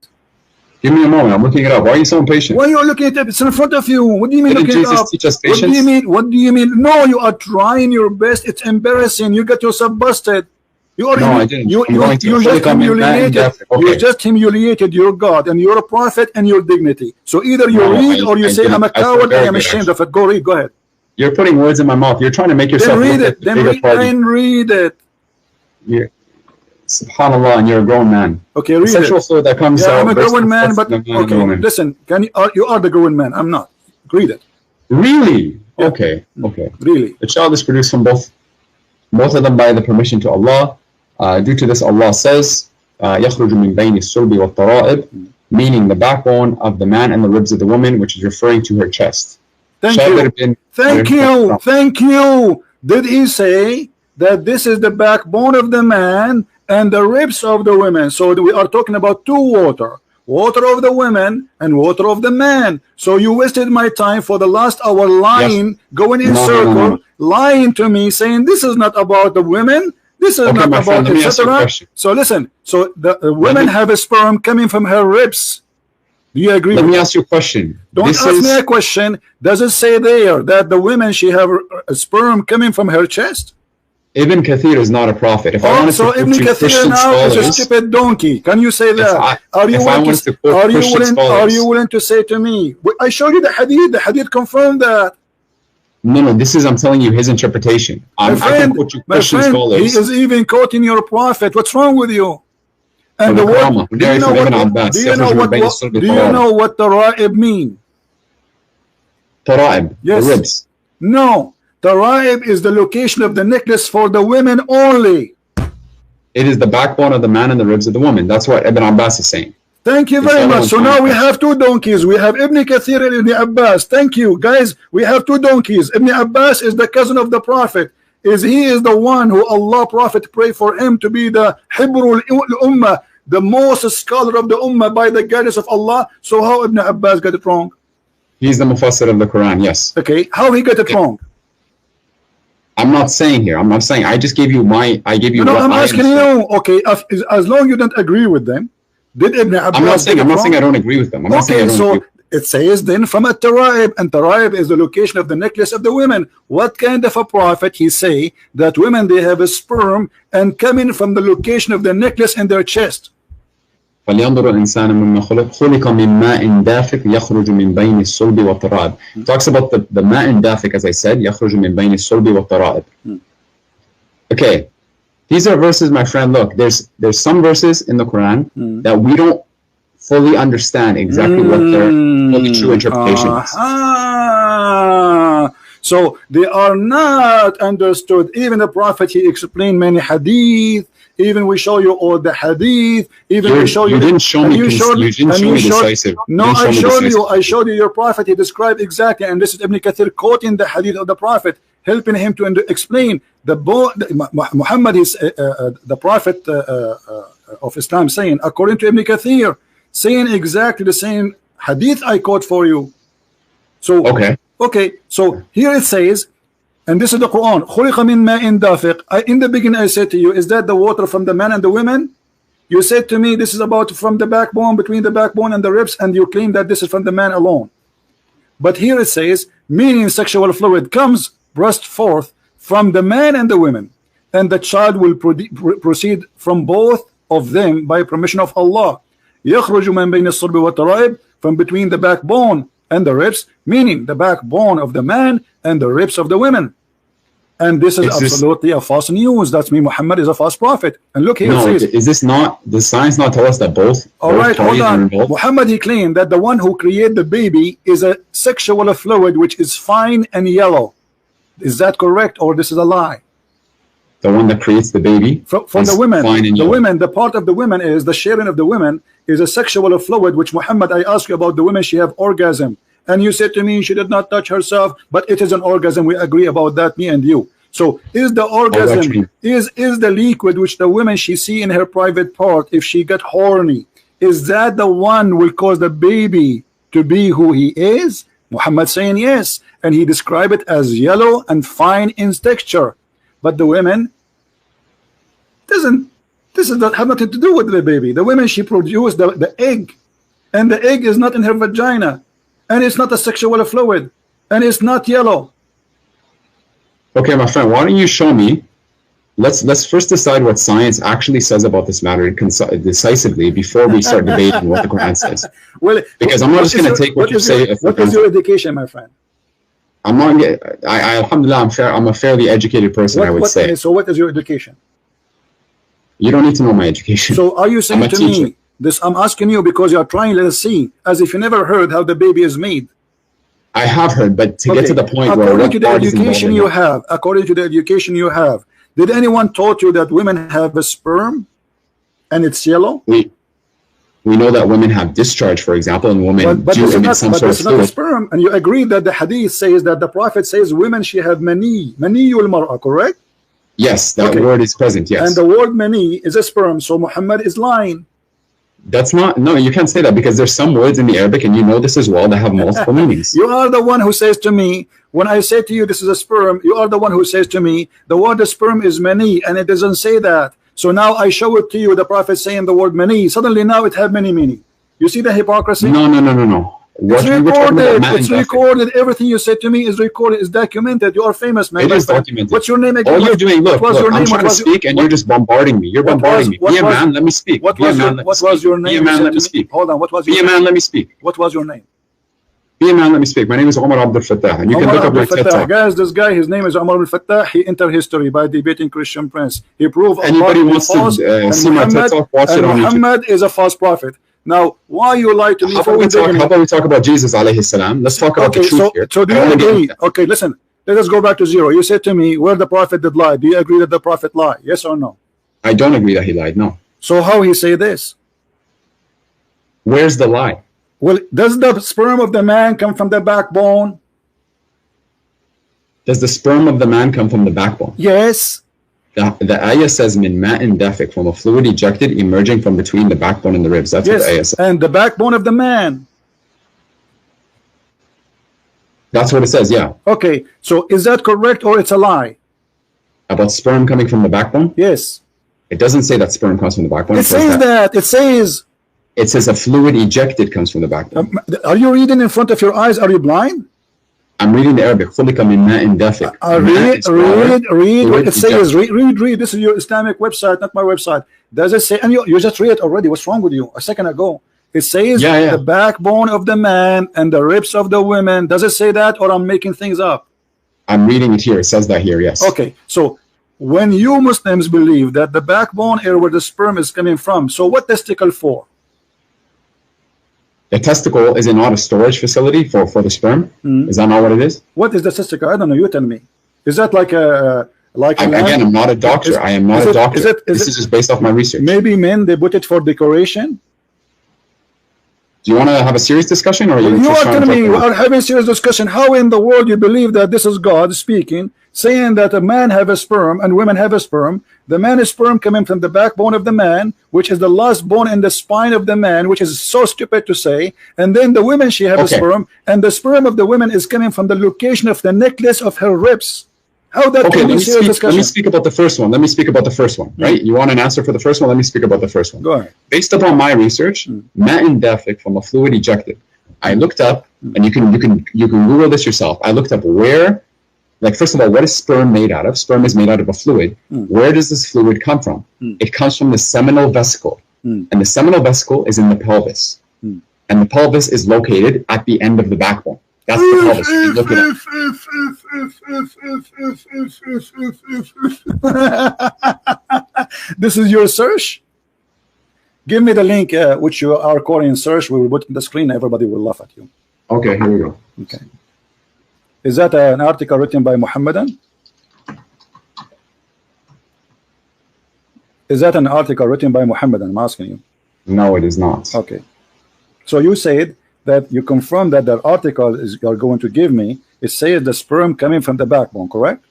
Give me a moment. I'm looking it up. Why are you so impatient? Why are you looking at it? It's in front of you. What do you mean Didn't looking it Jesus up? teach us What do you patience? mean? What do you mean? No, you are trying your best. It's embarrassing. You got yourself busted. You are No, I didn't. You, I'm you, going to. you just humiliated. Okay. You just humiliated your God and your prophet and your dignity. So either you No, read or you I say, didn't. I'm a I feel coward very and I'm good, ashamed actually. of it. Go read. Go ahead. You're putting words in my mouth. You're trying to make yourself Then read look it. at the Then bigger read, party. and read it. You're, subhanallah, and you're a grown man. Okay, The read sexual it. flow that comes Yeah, out. I'm a based grown on man, sex but of the man and the okay, woman. listen. You are the grown man. I'm not. Read it. Really? Yeah. Okay. Okay. Really. The child is produced from both of them by the permission to Allah. Due to this, Allah says, يخرج من بين الصلب والترائب, meaning the backbone of the man and the ribs of the woman, which is referring to her chest. Thank you. Thank you. Thank you. Did he say that this is the backbone of the man and the ribs of the women? So we are talking about two water of the women and water of the man. So you wasted my time for the last hour lying, Yes. going in circle, lying to me, saying this is not about the women. This is not about etc. So listen. So the women have a sperm coming from her ribs. Do you agree? Let me ask you a question. Don't ask me a question. Does it say there that the women she have a sperm coming from her chest? Ibn Kathir is not a prophet. If I wanted so to Ibn quote you Kathir Christian now is a scholars, stupid donkey. Can you say that? Are you willing to say to me? I showed you the hadith. The hadith confirmed that. No, this is, I'm telling you, his interpretation. I can quote you Christian scholars. He is even quoting your prophet. What's wrong with you? And the word, do you know what tara'ib mean? Tara'ib, yes. The ribs. No, tara'ib is the location of the necklace for the women only. It is the backbone of the man and the ribs of the woman. That's what Ibn Abbas is saying. Thank you very much. So now we have two donkeys. We have Ibn Kathir and Ibn Abbas. Thank you, guys. We have two donkeys. Ibn Abbas is the cousin of the Prophet. He is the one who Allah Prophet prayed for him to be the Hibrul Ummah, the most scholar of the Ummah by the guidance of Allah. So how Ibn Abbas got it wrong? He's the Mufassir of the Quran, yes. Okay, how he got it wrong? I'm not saying here. I'm not saying. I just gave you my. I gave you. No, I'm asking you. Okay, as long as you don't agree with them. Did Ibn Abbas I'm not saying I don't agree with them. I'm not saying I don't agree. It says then from a tara'ib, and tara'ib is the location of the necklace of the women. What kind of a prophet he say that women they have a sperm and coming from the location of the necklace in their chest? فلينظر الإنسان مما خلق من ماء دافق يخرج من بين الصلب والترائب. Talks about the ماء دافق, as I said, يخرج من بين الصلب والترائب. Okay. These are verses, my friend. Look, there's some verses in the Quran that we don't fully understand exactly what their fully true interpretation is. So they are not understood. Even the Prophet, he explained many hadith. Even we show you all the hadith. Even we show you. You didn't show me. You didn't show me decisive. No, I showed you. Your Prophet. He described exactly, and this is Ibn Kathir quoting the hadith of the Prophet, helping him to explain Muhammad is the Prophet of Islam, saying according to Ibn Kathir, saying exactly the same hadith I quote for you. So okay. So here it says. And this is the Quran. خُلِقَ مِن مَاءٍ دَافِقٍ. In the beginning I said to you, is that the water from the man and the women? You said to me, this is about from the backbone, between the backbone and the ribs, and you claim that this is from the man alone. But here it says, meaning sexual fluid comes burst forth from the man and the women, and the child will proceed from both of them by permission of Allah. يَخْرُجُ مَن بَيْنِ الصُّلْبِ وَالتَّرَائِبِ, from between the backbone and the ribs, meaning the backbone of the man and the ribs of the women. And this is absolutely a false news. That's me. Muhammad is a false prophet. And look here. No, it says, is this not? Does science not tell us that both? All right, hold on. Muhammad, he claimed that the one who created the baby is a sexual fluid which is fine and yellow. Is that correct, or this is a lie? The one that creates the baby from the women. The part of the women is the sharing of the women is a sexual fluid which Muhammad. I asked you about the women. She have orgasm. And you said to me she did not touch herself, but it is an orgasm. We agree about that, me and you. So is the orgasm is the liquid which the woman she see in her private part, if she get horny, is that the one will cause the baby to be who he is? Muhammad saying yes, and he described it as yellow and fine in texture. But the women doesn't. This does not have nothing to do with the baby. The women, she produced the egg, and the egg is not in her vagina, and it's not a sexual fluid, and it's not yellow. Okay, my friend, why don't you show me? Let's first decide what science actually says about this matter decisively before we start debating what the Quran says. Well, because I'm not just going to take what you say. What is your education, my friend? I'm not. Alhamdulillah, I'm a fairly educated person. I would say. So, what is your education? You don't need to know my education. So, are you saying to me this? I'm asking you because you are trying. Let us see, as if you never heard how the baby is made. I have heard, but to get to the point according to the education you have, according to the education you have, did anyone taught you that women have a sperm and it's yellow? We know that women have discharge, for example, and women do emit some sort of fluid. Not a sperm, and you agree that the hadith says that the Prophet says women she have maniyul mar'a, correct? Yes, that word is present, yes. And the word mani is a sperm, so Muhammad is lying. That's not, no, you can't say that because there's some words in the Arabic, and you know this as well, that have multiple meanings. You are the one who says to me, when I say to you this is a sperm, you are the one who says to me, the word sperm is mani, and it doesn't say that. So now I show it to you, the Prophet saying the word mani. Suddenly now it have many meaning. You see the hypocrisy? No. It's recorded. It's recorded. Everything you said to me is recorded. It's documented. You are famous, man. It is documented. What's your name again? All you're doing, look, I'm trying to speak, and you're just bombarding me. You're bombarding me. Be a man, let me speak. What was your name? Be a man, let me speak. Hold on. What was your name? Be a man, let me speak. What was your name? Be a man, let me speak. My name is Omar Abdul Fattah, and you can look up my TED Talk. Guys, this guy, his name is Omar Abdul Fattah. He entered history by debating Christian Prince. He proved anybody wants to see my TED Talk, watch it on YouTube. Muhammad is a false prophet. Now, why you lie to me? How about we talk about Jesus alayhi salam? Let's talk about the truth here. So do you agree? Okay, listen. Let us go back to zero. You said to me, where the prophet did lie. Do you agree that the prophet lied? Yes or no? I don't agree that he lied. No. So how he say this? Where's the lie? Well, does the sperm of the man come from the backbone? Does the sperm of the man come from the backbone? Yes. The ayah says min ma'in dafiq, from a fluid ejected emerging from between the backbone and the ribs. That's what the ayah says. And the backbone of the man. That's what it says, yeah. Okay, so is that correct or it's a lie? About sperm coming from the backbone? Yes. It doesn't say that sperm comes from the backbone. It says that. It says. It says a fluid ejected comes from the backbone. Are you reading in front of your eyes? Are you blind? I'm reading the Arabic. خُلِقَ مِن مَاءٍ دَافِقٍ. Read what it says. Read. This is your Islamic website, not my website. Does it say? And you just read it already. What's wrong with you? A second ago. It says the backbone of the man and the ribs of the women. Does it say that, or I'm making things up? I'm reading it here. It says that here, yes. Okay, so when you Muslims believe that the backbone area where the sperm is coming from, so what testicle for? The testicle is not a storage facility for the sperm. Is that not what it is? What is the testicle? I don't know. You tell me. Is that like a again? I'm not a doctor. I am not a doctor. This is just based off my research. Maybe men they put it for decoration. Do you want to have a serious discussion, or you are telling me we are having a serious discussion? How in the world you believe that this is God speaking, saying that a man have a sperm and women have a sperm? The man is sperm coming from the backbone of the man, which is the last bone in the spine of the man, which is so stupid to say. And then the women, she have a sperm, and the sperm of the women is coming from the location of the necklace of her ribs. How that can be serious discussion? Let me speak about the first one. Right? You want an answer for the first one? Let me speak about the first one. Go ahead. Based upon my research, ma'in dafiq, from a fluid ejected. I looked up, and you can Google this yourself. I looked up where, like, first of all, what is sperm made out of? Sperm is made out of a fluid. Where does this fluid come from? It comes from the seminal vesicle, and the seminal vesicle is in the pelvis, and the pelvis is located at the end of the backbone. That's the pelvis. You look at it. This is your search? Give me the link which you are calling search. We will put in the screen. Everybody will laugh at you. Okay, here we go. Okay. Is that an article written by Muhammadan? Is that an article written by Muhammadan? I'm asking you. No, it is not. Okay. So you said that you confirm that the article is you're going to give me, it says the sperm coming from the backbone, correct?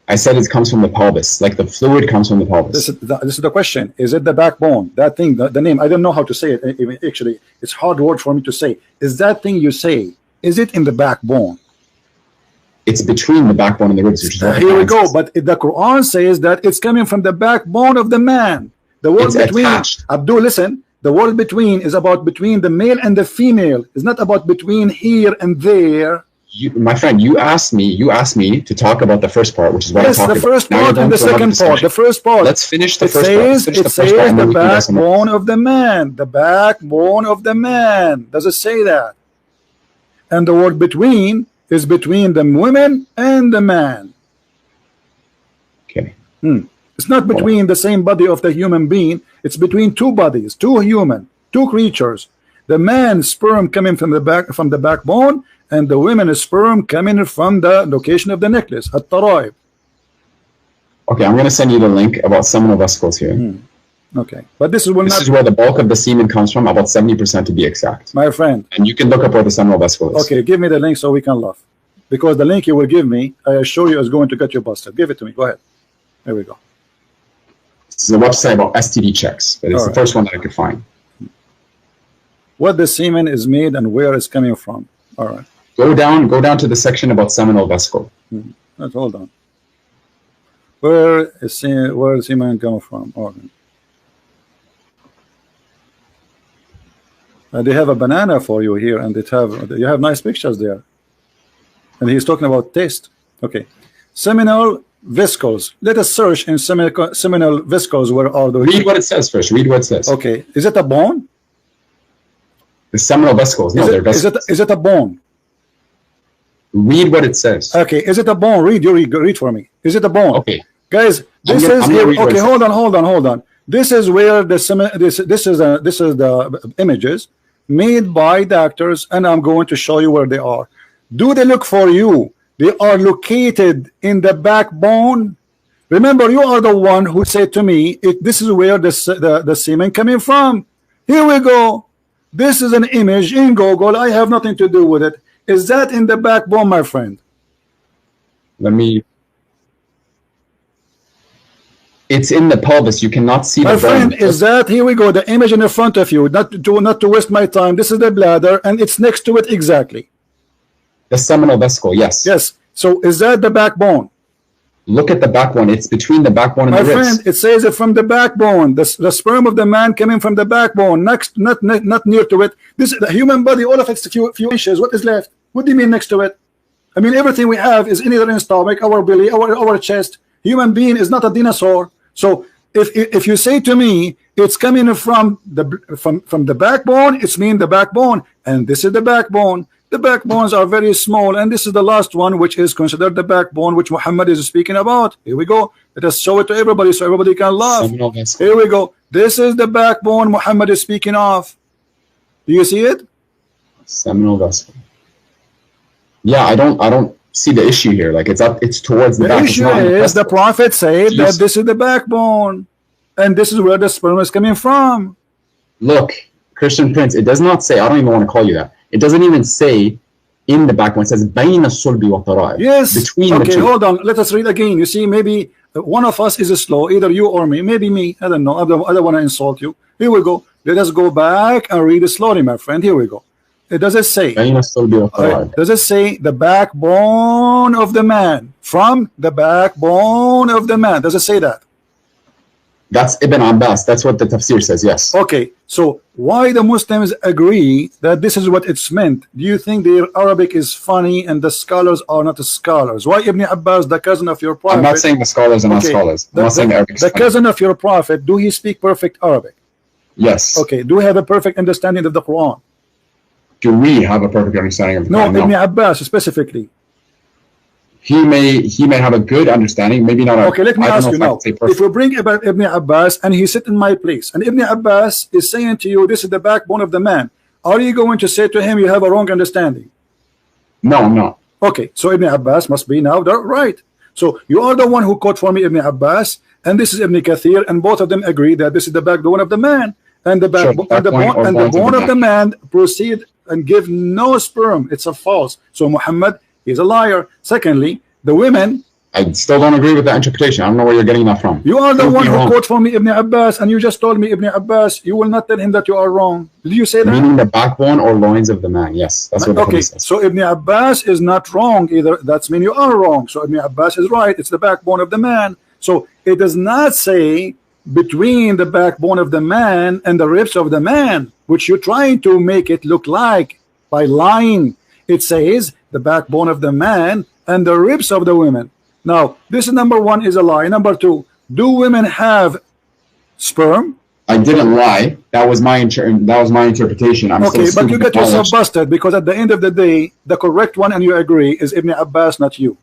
I said it comes from the pelvis, like the fluid comes from the pelvis. This is the question. Is it the backbone? That thing, the name, I don't know how to say it. Actually, it's hard word for me to say. Is that thing you say is it in the backbone? It's between the backbone and the ribs, which is what Here we go. But the Quran says that it's coming from the backbone of the man. The word It's between, attached. Abdul, listen. The word between is about between the male and the female. It's not about between here and there. My friend, you asked me to talk about the first part, which is what Yes, I talked the about. first Now you're part going and the to another second part. discussion. The first part. Let's finish the It first part. says, Finish it the first part, says and then the we can go somewhere backbone else. of the man. The backbone of the man. Does it say that? And the word between is between the women and the man. Okay. It's not between the same body of the human being. It's between two bodies, two creatures. The man's sperm coming from the backbone, and the women's sperm coming from the location of the necklace, at-taraib. Okay, I'm going to send you the link about seminal vesicles here. Okay, but this is where the bulk of the semen comes from, about 70% to be exact. my friend. And you can look up where the seminal vesicle is. Okay, give me the link so we can laugh, because the link you will give me, I assure you, is going to get you busted. Give it to me. Go ahead. There we go. It's a website about STD checks, but it's the first one that I could find. What the semen is made and where it's coming from. All right. Go down to the section about seminal vesicle. Hold on. Where is semen coming from? Okay. They have a banana for you here, and you have nice pictures there. And he's talking about taste. Okay. Seminal vesicles. Let us search in seminal vesicles. Where are those? Read what it says first. Read what it says. Okay. Is it a bone? The seminal vesicles. No, they're vesicles. Is it a bone? Read what it says. Okay. Is it a bone? Read for me. Is it a bone? Okay. Guys, this is here. Okay, hold on. This is where this is the images made by doctors, and I'm going to show you where they are. Do they look for you? They are located in the backbone. Remember, you are the one who said to me, this is where the semen coming from. Here we go. This is an image in Google. I have nothing to do with it. Is that in the backbone, my friend? It's in the pelvis. You cannot see my the friend. bone. Is that, here we go, the image in front of you, not to waste my time. This is the bladder, and it's next to it exactly. The seminal vesicle, yes. Yes. So is that the backbone? Look at the backbone. It's between the backbone and my the ribs. My friend, it says it from the backbone. The sperm of the man coming from the backbone, not near to it. This the human body, all of it's a few inches. What is left? What do you mean next to it? I mean, everything we have is either in stomach, our belly, our chest. Human being is not a dinosaur. So if you say to me it's coming from the backbone, it's mean the backbone, and this is the backbone. The backbones are very small, and this is the last one, which is considered the backbone, which Muhammad is speaking about. Here we go. Let us show it to everybody so everybody can laugh. Here we go. This is the backbone Muhammad is speaking of. Do you see it? Seminal vesicle. Yeah, I don't see the issue here. Like it's towards the back. The issue is the prophet said that this is the backbone, and this is where the sperm is coming from. Look, Christian Prince, it does not say, I don't even want to call you that. It doesn't even say in the backbone. It says بين الصلب والترائب. Yes. Between okay, the two. Hold on. Let us read again. You see, maybe one of us is slow, either you or me. Maybe me. I don't know. I don't want to insult you. Here we go. Let us go back and read it slowly, my friend. Here we go. It does it say? بين الصلب والترائب. Does it say the backbone of the man? From the backbone of the man. Does it say that? That's Ibn Abbas. That's what the tafsir says, yes. Okay, so why the Muslims agree that this is what it's meant? Do you think their Arabic is funny and the scholars are not the scholars? Why Ibn Abbas, the cousin of your prophet? I'm not saying the scholars are not scholars. I'm not saying Arabic. The cousin of your prophet, do he speak perfect Arabic? Yes. Okay, do we have a perfect understanding of the Quran? Do we have a perfect understanding of the Quran? No, Ibn Abbas specifically. He may have a good understanding, maybe not. Okay, let me ask you now. If we bring about Ibn Abbas and he sit in my place, and Ibn Abbas is saying to you, this is the backbone of the man, are you going to say to him, you have a wrong understanding? No, I'm not. Okay, so Ibn Abbas must be now right. So you are the one who quote for me Ibn Abbas, and this is Ibn Kathir, and both of them agree that this is the backbone of the man, and the bone of the man proceed and give no sperm. It's a false. So Muhammad is a liar. Secondly, the women I still don't agree with that interpretation. I don't know where you're getting that from. You are the Prove one me who wrong. quote from me Ibn Abbas, and you just told me Ibn Abbas. You will not tell him that you are wrong. Did you say that? Meaning the backbone or loins of the man. Yes, that's what the Okay, hadith says. so Ibn Abbas is not wrong either. That's mean you are wrong. So Ibn Abbas is right. It's the backbone of the man. So it does not say between the backbone of the man and the ribs of the man, which you're trying to make it look like by lying. It says the backbone of the man and the ribs of the women. Now, this is number one is a lie. Number two, do women have sperm? I didn't lie. That was my interpretation. I'm Okay, still but you get yourself busted because at the end of the day, the correct one, and you agree, is Ibn Abbas, not you.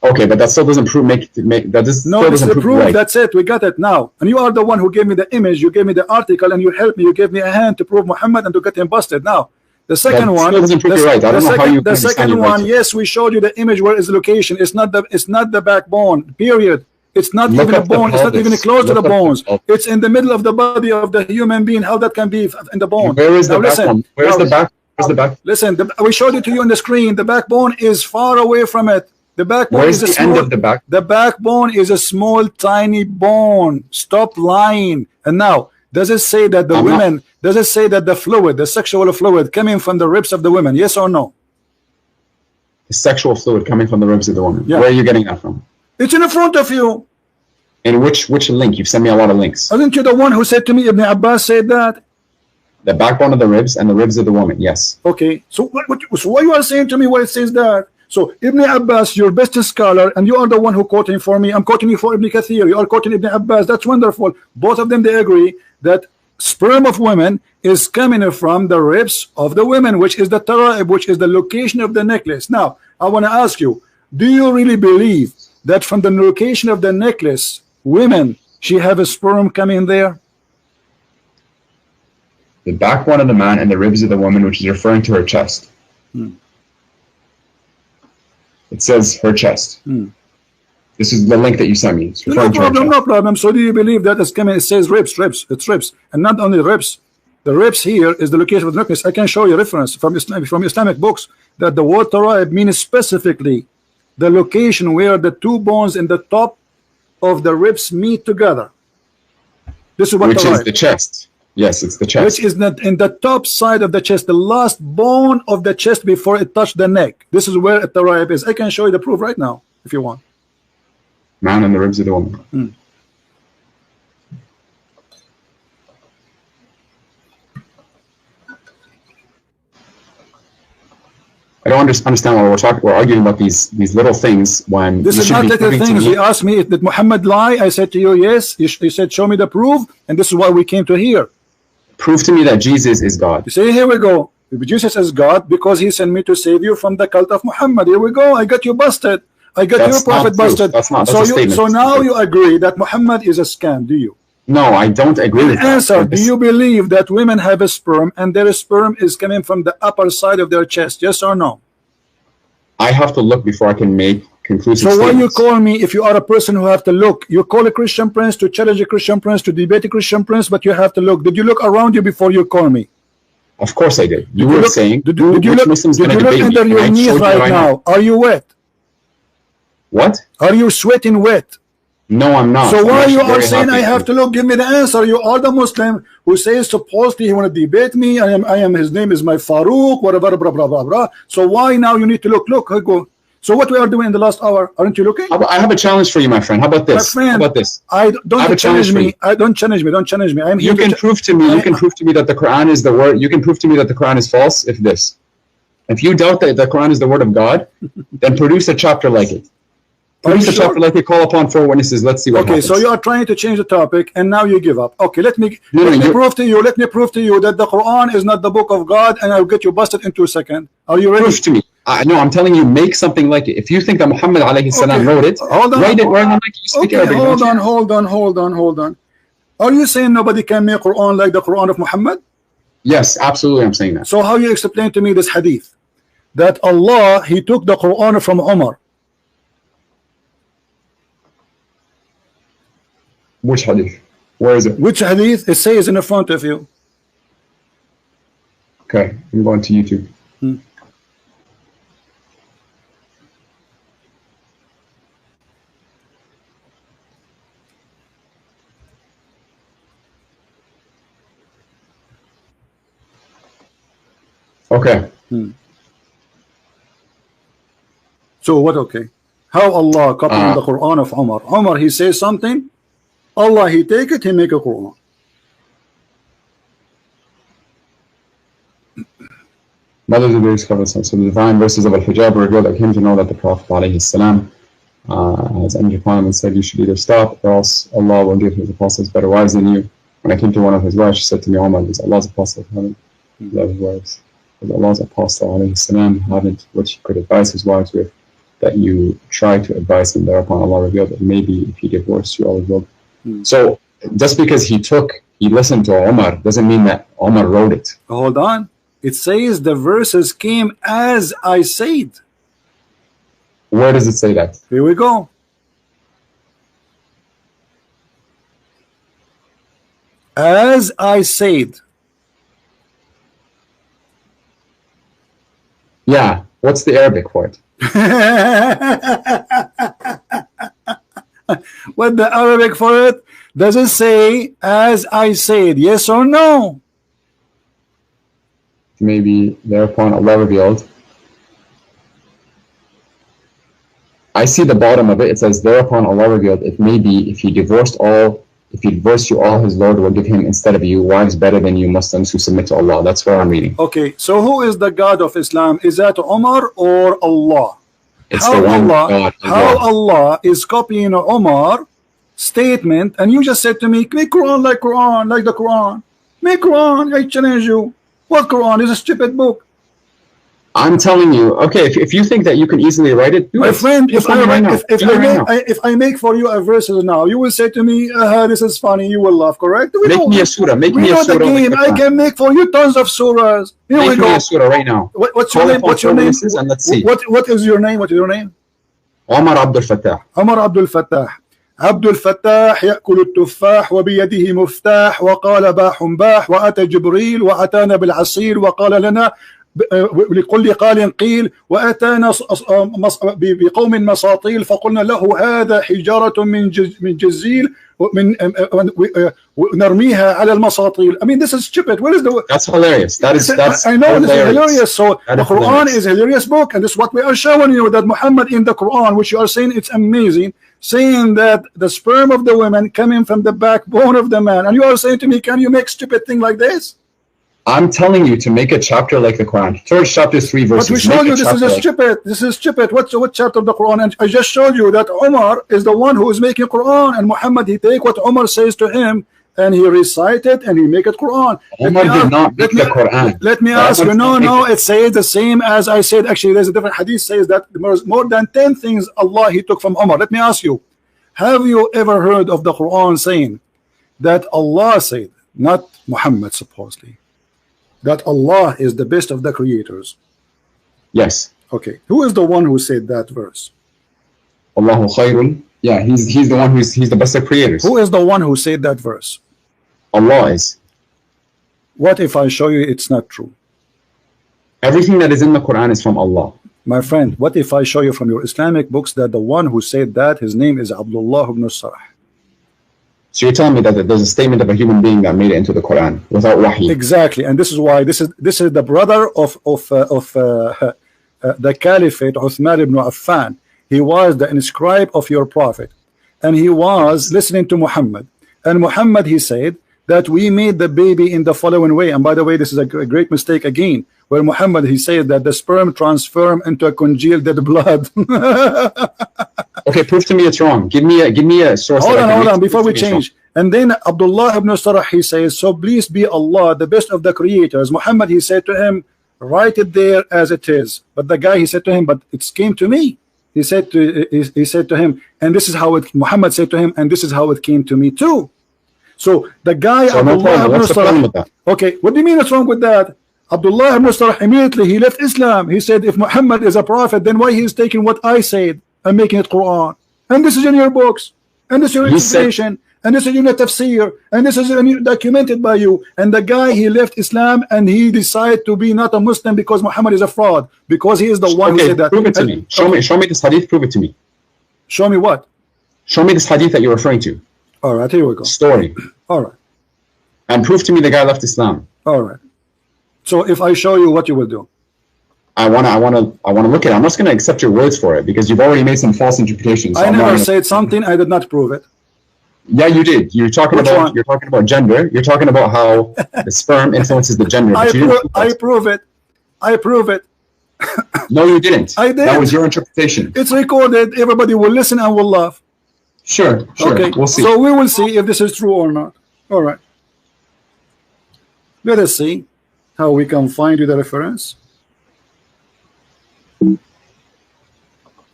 Okay, but that still doesn't prove that this No, still this is doesn't the prove proof. right. That's it. We got it now. And you are the one who gave me the image. You gave me the article, and you helped me. You gave me a hand to prove Muhammad and to get him busted. Now, the second one. Still doesn't prove you're right. I don't know how you the can understand second your one. right. Yes, we showed you the image where is the location. It's not the backbone. Period. It's not Look even a up the bone. It's not pelvis. even close to Look the up the bones. pelvis. It's in the middle of the body of the human being. How that can be in the bone? Where is the Now listen. backbone? Where's Now, the back? Where's the back? Listen. We showed it to you on the screen. The backbone is far away from it. The backbone Where's is a the end small, of the back? The backbone is a small, tiny bone. Stop lying. And now, does it say that the women? Does it say that the fluid, the sexual fluid, coming from the ribs of the women? Yes or no? The sexual fluid coming from the ribs of the woman. Yeah. Where are you getting that from? It's in front of you. In which link? You've sent me a lot of links. Aren't you the one who said to me, Ibn Abbas said that? The backbone of the ribs and the ribs of the woman. Yes. Okay. So so why you are saying to me where it says that? So Ibn Abbas, your best scholar, and you are the one who quoting for me. I'm quoting you for Ibn Kathir. You are quoting Ibn Abbas. That's wonderful. Both of them, they agree that sperm of women is coming from the ribs of the women, which is the tara'ib, which is the location of the necklace. Now, I want to ask you, do you really believe that from the location of the necklace, women, she have a sperm coming there? The backbone of the man and the ribs of the woman, which is referring to her chest. It says her chest. This is the link that you sent me. It's referring to her chest. No problem. So do you believe that it's coming? It says ribs. It's ribs, and not only ribs. The ribs here is the location of the necklace. I can show you reference from Islamic books that the word tara'ib means specifically the location where the two bones in the top of the ribs meet together. This is what which tara'ib is the chest. Yes, it's the chest. Which is not in the top side of the chest, the last bone of the chest before it touched the neck. This is where the tara'ib is. I can show you the proof right now if you want. Man and the ribs of the woman. I don't understand why we're arguing about these little things when this is not little things. You asked me, did Muhammad lie? I said to you, yes. You said, show me the proof, and this is why we came to here. Prove to me that Jesus is God. You say, here we go. Jesus is God because he sent me to save you from the cult of Muhammad. Here we go. I got you busted. I got your prophet busted. So now you agree that Muhammad is a scam, do you? No, I don't agree with that. Answer, do you believe that women have a sperm and their sperm is coming from the upper side of their chest? Yes or no? I have to look before I can make conclusive statements. So why you call me if you are a person who have to look? You call a Christian prince to challenge a Christian prince, to debate a Christian prince, but you have to look. Did you look around you before you call me? Of course I did. You were saying, did you look under your knees right now? Are you wet? What? Are you sweating wet? No, I'm not. So why you are saying I have to look? Give me the answer. You are the Muslim who says supposedly he want to debate me. I am. His name is my Farouk. Whatever. Blah blah blah blah. So why now you need to look? Look. Go. So what we are doing in the last hour? Aren't you looking? I have a challenge for you, my friend. How about this? My friend, how about this? Don't challenge me. Don't challenge me. Don't challenge me. I'm here. You can prove to me. You can prove to me that the Quran is the word. You can prove to me that the Quran is false. If you doubt that the Quran is the word of God, then produce a chapter like it. Produce a chapter like it. Call upon 4 witnesses. Let's see what happens. So you are trying to change the topic, and now you give up. Okay, let me prove to you. Let me prove to you that the Quran is not the book of God, and I'll get you busted in 2 seconds. Are you ready? Prove to me. No, I'm telling you, make something like it. If you think that Muhammad alayhi salam wrote it, write it like you speak Arabic. Hold on. Are you saying nobody can make Quran like the Quran of Muhammad? Yes, absolutely, I'm saying that. So how you explain to me this hadith? That Allah, He took the Quran from Umar. Which hadith? Where is it? Which hadith? It says in front of you. Okay, I'm going to YouTube. Okay. So what? Okay. How Allah copying the Quran of Umar? Umar, he says something, Allah, he take it, he make a Quran. Brothers and sisters, covered so the divine verses of Al-Hijab revealed that came to know that the Prophet ﷺ has entered upon him and said, you should either stop or else Allah will give his apostles better wives than you. When I came to one of his wives, she said to me, Omar, does Allah's apostle haven't love his wives? Does Allah's apostle ﷺ haven't what he could advise his wives with, that you try to advise him? Thereupon Allah revealed that maybe if he divorced you, Allah will. So just because he listened to Omar doesn't mean that Omar wrote it. Hold on. It says the verses came as I said. Where does it say that? Here we go. As I said. Yeah. What's the Arabic for it? What the Arabic for it? Does it say as I said? Yes or no? Maybe thereupon Allah revealed. I see the bottom of it. It says thereupon Allah revealed, it may be if he divorced you all, his Lord will give him instead of you wives better than you Muslims who submit to Allah. That's where I'm reading. Okay, so who is the God of Islam? Is that Omar or Allah? It's the one God. How Allah is copying Omar statement, and you just said to me, make Quran like the Quran. Make Quran, I challenge you. What Quran is a stupid book. I'm telling you, okay, if you think that you can easily write it, do my it. friend, if I make for you a verses now, you will say to me, this is funny, you will laugh, correct? Make me a surah. Make me a surah. I can make for you tons of surahs. Here make we go. Me a surah right now. What's your name? What's your name? And let's see. What is your name? What is your name? Omar Abdul Fattah. Omar Abdul Fattah. عبد الفتاح يأكل التفاح وبيده مفتاح وقال باح باح وأتى جبريل وأتانا بالعصير وقال لنا لكل قال قيل وأتانا بقوم مساطيل فقلنا له هذا حجارة من جزيل ونرميها على المساطيل. I mean, this is stupid. What is the? That's hilarious. I know this is hilarious. So the Quran is a hilarious book, and this is what we are showing you, that Muhammad in the Quran, which you are saying it's amazing, saying that the sperm of the woman coming from the backbone of the man, and you are saying to me, can you make stupid thing like this? I'm telling you to make a chapter like the Quran. First chapter 3 verses. But we showed you this is stupid. This is stupid. What chapter of the Quran? And I just showed you that Umar is the one who is making Quran, and Muhammad, he take what Umar says to him and he recite it and he make it Quran. Umar did not make the Quran. Let me ask you. No, it says the same as I said. Actually, there's a different hadith says that there's more than 10 things Allah he took from Umar. Let me ask you, have you ever heard of the Quran saying that Allah said, not Muhammad supposedly, that Allah is the best of the creators? Yes. Okay. Who is the one who said that verse? Allahu khairun. Yeah, he's the one he's the best of creators. Who is the one who said that verse? Allah is. What if I show you it's not true? Everything that is in the Quran is from Allah. My friend, what if I show you from your Islamic books that the one who said that, his name is Abdullah ibn Sarh? So you're telling me that there's a statement of a human being that made it into the Quran without wahi? Exactly, and this is why this is the brother of the Caliphate, Uthman ibn Affan. He was the inscribe of your prophet, and he was listening to Muhammad. And Muhammad, he said that we made the baby in the following way. And by the way, this is a great mistake again, where Muhammad, he said that the sperm transform into a congealed dead blood. Okay, prove to me it's wrong. Give me a source. Hold on, before we change. And then Abdullah ibn Sarh, he says, so please be Allah, the best of the creators. Muhammad, he said to him, write it there as it is. But the guy, he said to him, but it came to me. He said to him, and this is how it. Muhammad said to him, and this is how it came to me too. So the guy, so Abdullah ibn Sarh. Okay, what do you mean what's wrong with that? Abdullah ibn Sarh immediately he left Islam. He said, if Muhammad is a prophet, then why he is taking what I said and making it Quran? And this is in your books, and this is your interpretation, and this is in your tafsir, and this is documented by you. And the guy, he left Islam and he decided to be not a Muslim because Muhammad is a fraud, because he is the one who said that. Prove it to me. Show me this hadith. Prove it to me. Show me what? Show me this hadith that you're referring to. All right, here we go. Story. All right. And prove to me the guy left Islam. All right. So if I show you, what you will do? I want to look at it. I'm just going to accept your words for it because you've already made some false interpretations. So I never said something. I did not prove it. Yeah, you did. You're talking about gender. You're talking about how the sperm influences the gender. I prove it. I prove it. No, you didn't. I did. That was your interpretation. It's recorded. Everybody will listen and will laugh. Sure. Okay. We'll see. So we will see if this is true or not. All right. Let us see how we can find you the reference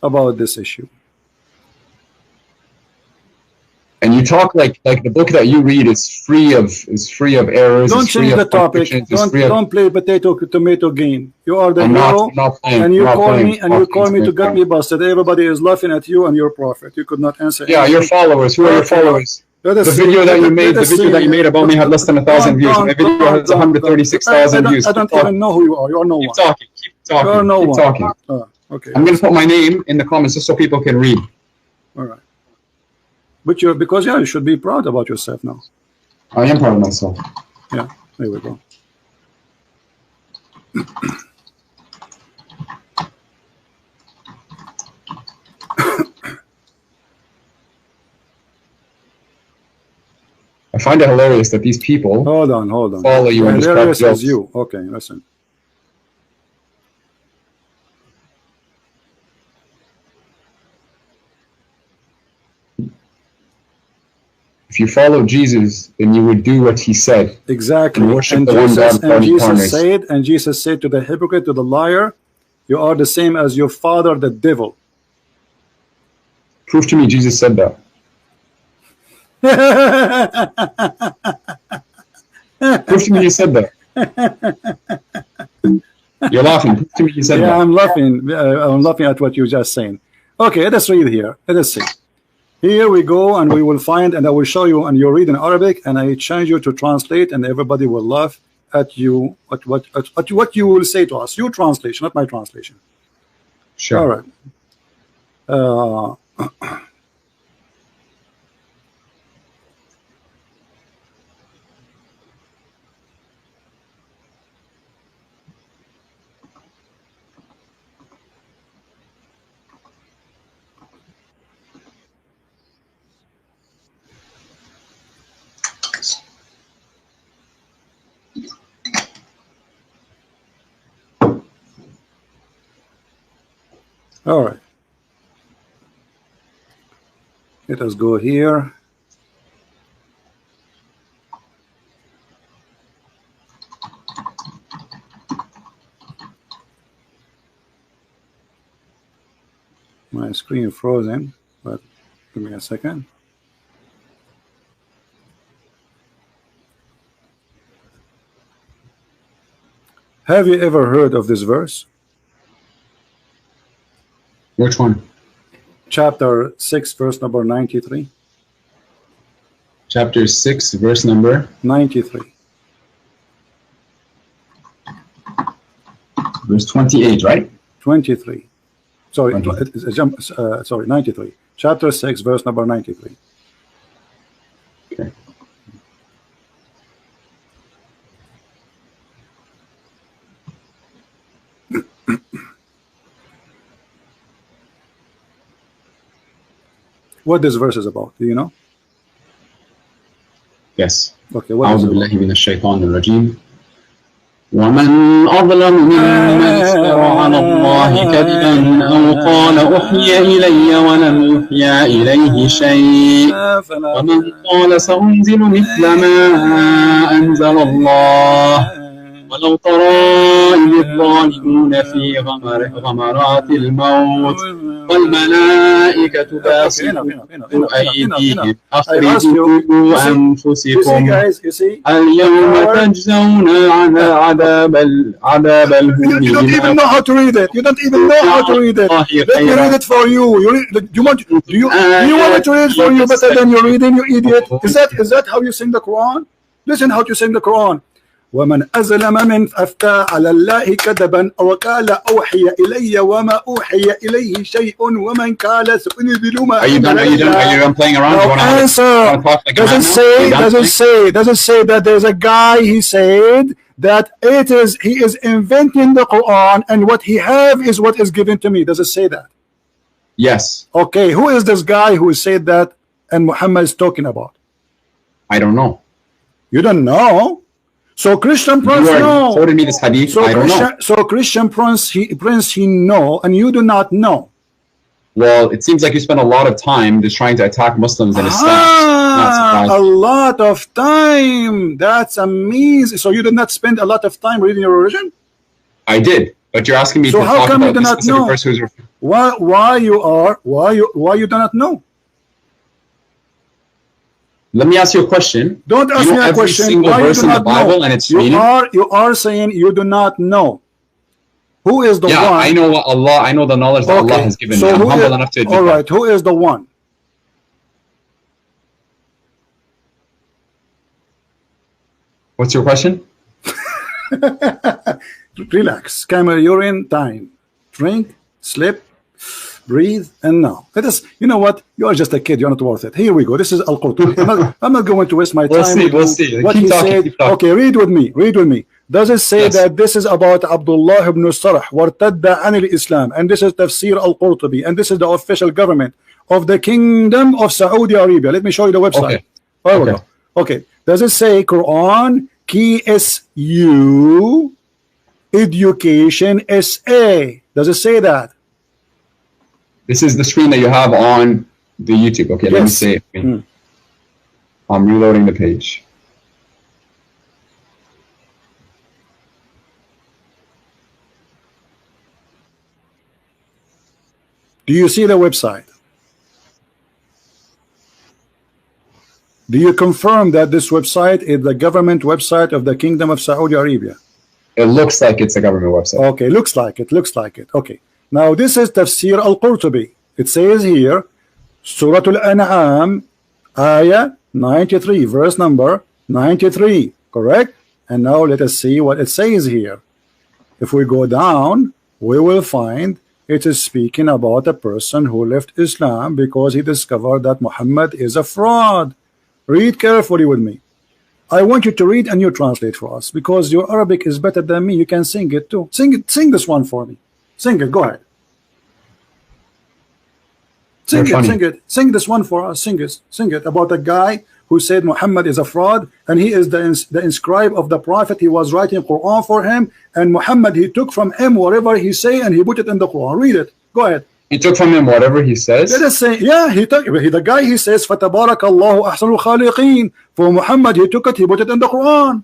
about this issue. And you talk like the book that you read is free of errors. Don't change the topic. Don't play potato tomato game. You are the hero, and you call me to get me busted. Everybody is laughing at you and your prophet. You could not answer. Yeah, anything. your followers. Who are your followers? The video that you made about me had less than 1,000 views. My video has 136,000 views. I don't even know who you are. You are no one. Keep talking. You are no one. Talking. Okay. I'm going to put my name in the comments just so people can read. All right. But because you should be proud about yourself now. I am proud of myself. Yeah, there we go. I find it hilarious that these people hold on. follow you and hilarious as you. Okay, listen. If you follow Jesus, then you would do what he said. Exactly. And Jesus said to the hypocrite, to the liar, you are the same as your father, the devil. Prove to me Jesus said that. Prove to me you said that. You're laughing. Prove to me you said that. Yeah, I'm laughing. I'm laughing at what you're just saying. Okay, let us read here. Let us see. Here we go, and we will find, and I will show you, and you read in Arabic, and I change you to translate, and everybody will laugh at you, at what you will say to us. Your translation, not my translation. Sure. All right. All right. Let us go here. My screen frozen, but give me a second. Have you ever heard of this verse? Which one? Chapter 6, verse number 93. Chapter 6, verse number 93. Verse 28, right? 23. Sorry, sorry, 93. Chapter 6, verse number 93. Okay. What this verse is about, do you know? Yes. Okay, what is it about? أعوذ بالله من الشيطان الرجيم ومن أظلم ممن افترى على الله كذبا أو قال أوحي إلي ولم يوحى إليه شيء ومن قال سأنزل مثل ما أنزل الله ولو ترى إذ الظالمون في غمرات الموت والملائكة باسطوا أيديهم أخرجوا أنفسكم اليوم تجزون عذاب الهون. You don't even know how to read it. You don't even know how to read it. Let me read it for you. Do you want me to read it for you better than you're reading, you idiot? Is that how you sing the Quran? Listen how you sing the Quran. ومن أظلم من أفتى على الله كذبا وقال أوحي إلي وما أوحي إليه شيء ومن قال سأنزل ما. Are you done playing around? No answer. Doesn't say that there's a guy, he said that he is inventing the Quran, and what he have is what is given to me. Does it say that? Yes. Okay, who is this guy who said that and Muhammad is talking about? I don't know. You don't know? So Christian Prince know. Quoted me this hadith. So I don't know. So Christian Prince he know, and you do not know. Well, it seems like you spend a lot of time just trying to attack Muslims and Islam. A lot of time. That's amazing. So you did not spend a lot of time reading your religion? I did, but you're asking me to how talk come about you do this not specific know? verse who's Why you do not know? Let me ask you a question. Don't ask me a every question. single Why verse you do in the not Bible know? and its You meaning? are saying you do not know. Who is the one? I know what Allah. I know the knowledge that Allah has given me. I'm humble enough to admit all right. that. Who is the one? What's your question? Relax. Camera, you're in time. Drink, sleep, breathe, and now. Let us. You know what? You are just a kid. You're not worth it. Here we go. This is Al-Qur'an. I'm not going to waste my time. We'll see. What keep he talking, said. keep talking. Okay, read with me. Read with me. Does it say Yes. that this is about Abdullah ibn Sarh wartadda an al-Islam, and this is Tafsir al-Qurtubi, and this is the official government of the Kingdom of Saudi Arabia? Let me show you the website. Okay. Okay. Does it say Quran KSU Education SA? Does it say that? This is the screen that you have on the YouTube. Okay, let me Yes. see it. I'm reloading the page. Do you see the website? Do you confirm that this website is the government website of the Kingdom of Saudi Arabia? It looks like it's a government website. Okay, looks like it. Okay. Now this is Tafsir al-Qurtubi. It says here, Surah Al-An'am, Ayah 93, verse number 93, correct? And now let us see what it says here. If we go down, we will find it is speaking about a person who left Islam because he discovered that Muhammad is a fraud. Read carefully with me. I want you to read and you translate for us because your Arabic is better than me. You can sing it too. Sing this one for me. Sing it. Go ahead. Sing this one for us. Sing it about a guy who said Muhammad is a fraud and he is the inscribe of the prophet. He was writing Quran for him, and Muhammad, he took from him whatever he say and he put it in the Quran. Read it. Go ahead. He took from him whatever he says. Let us say, yeah, the guy, he says, فَتَبَارَكَ اللَّهُ أَحْسَنُ الْخَالِقِينَ. For Muhammad, he took it, he put it in the Quran.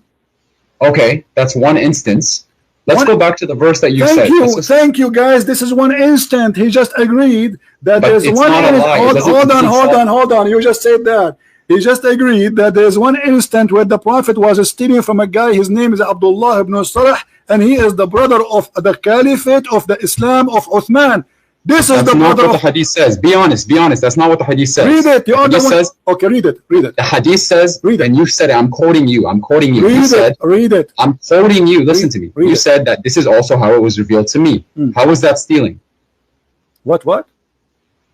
Okay, that's one instance. Let's go back to the verse that you said. Thank you, guys. This is one instant. He just agreed that there's it's one. not a lie. Hold on. You just said that. He just agreed that there's one instant where the Prophet was stealing from a guy. His name is Abdullah ibn Sarh, and he is the brother of the Caliphate of the Islam of Uthman. This is the not brother what the hadith says. Be honest. That's not what the hadith says. Read it. The hadith says, okay, read it. The hadith says, read it. And you said it. I'm quoting you. Read it. I'm quoting you. Listen to me. You said that this is also how it was revealed to me. How was that stealing? What?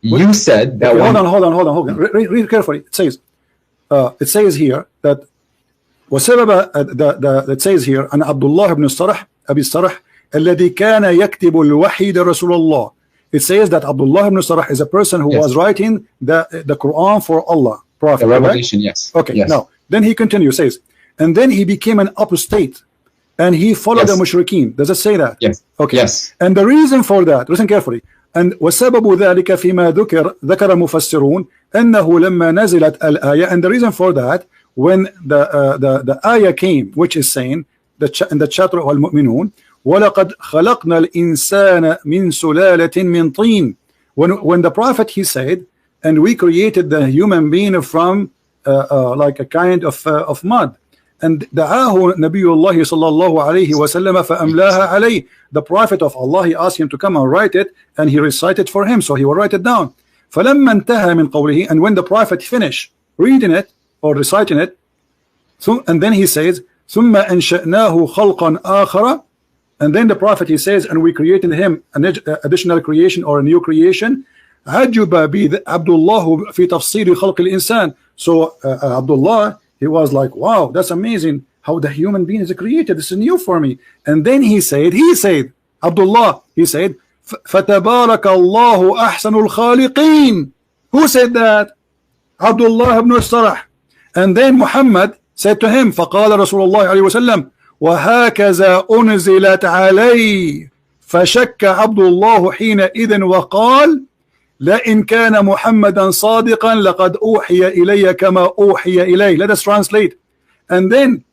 You said that. Okay, hold on. Read carefully. It says here that وسبب it says here أن عبد الله بن الصرح أبي الصرح الذي كان يكتب الوحي لرسول الله. It says that Abdullah ibn Sarh is a person who was writing the Quran for Allah, Prophet. The revelation, right? Yes. Okay. Yes. Now, then he continues, says, and then he became an apostate, and he followed the mushrikeen. Does it say that? Yes. Okay. Yes. And the reason for that, listen carefully. And وسبب ذلك فيما ذكر مفسرون أنه لما نزلت الآية, and the reason for that, when the ayah came, which is saying in the chapter of Al-Mu'minun, وَلَقَدْ خَلَقْنَا الْإِنسَانَ مِنْ سُلَالَةٍ مِنْ طِينٍ. When the prophet, he said, and we created the human being from like a kind of mud. And دعاه نبي الله صلى الله عليه وسلم فأملاها عليه. The prophet of Allah, he asked him to come and write it, and he recited for him, so he will write it down. فلما انتهى من قوله, and when the prophet finished reading it or reciting it, and then he says ثم أنشأناه خلقا آخر. And then the prophet, he says, and we created him an additional creation or a new creation. عجب بي عبد الله في تفسير خلق الإنسان. So Abdullah, he was like, wow, that's amazing. how the human being is created. This is new for me. And then he said, Abdullah, he said, فَتَبَارَكَ اللَّهُ أَحْسَنُ الْخَالِقِينَ. Who said that? Abdullah ibn Sarah. And then Muhammad said to him, فقال رسول الله عليه وسلم وهكذا أنزلت علي فشك عبد الله حينئذ وقال لئن كان محمدا صادقا لقد أوحي إلي كما أوحي إليه. Let us translate. And then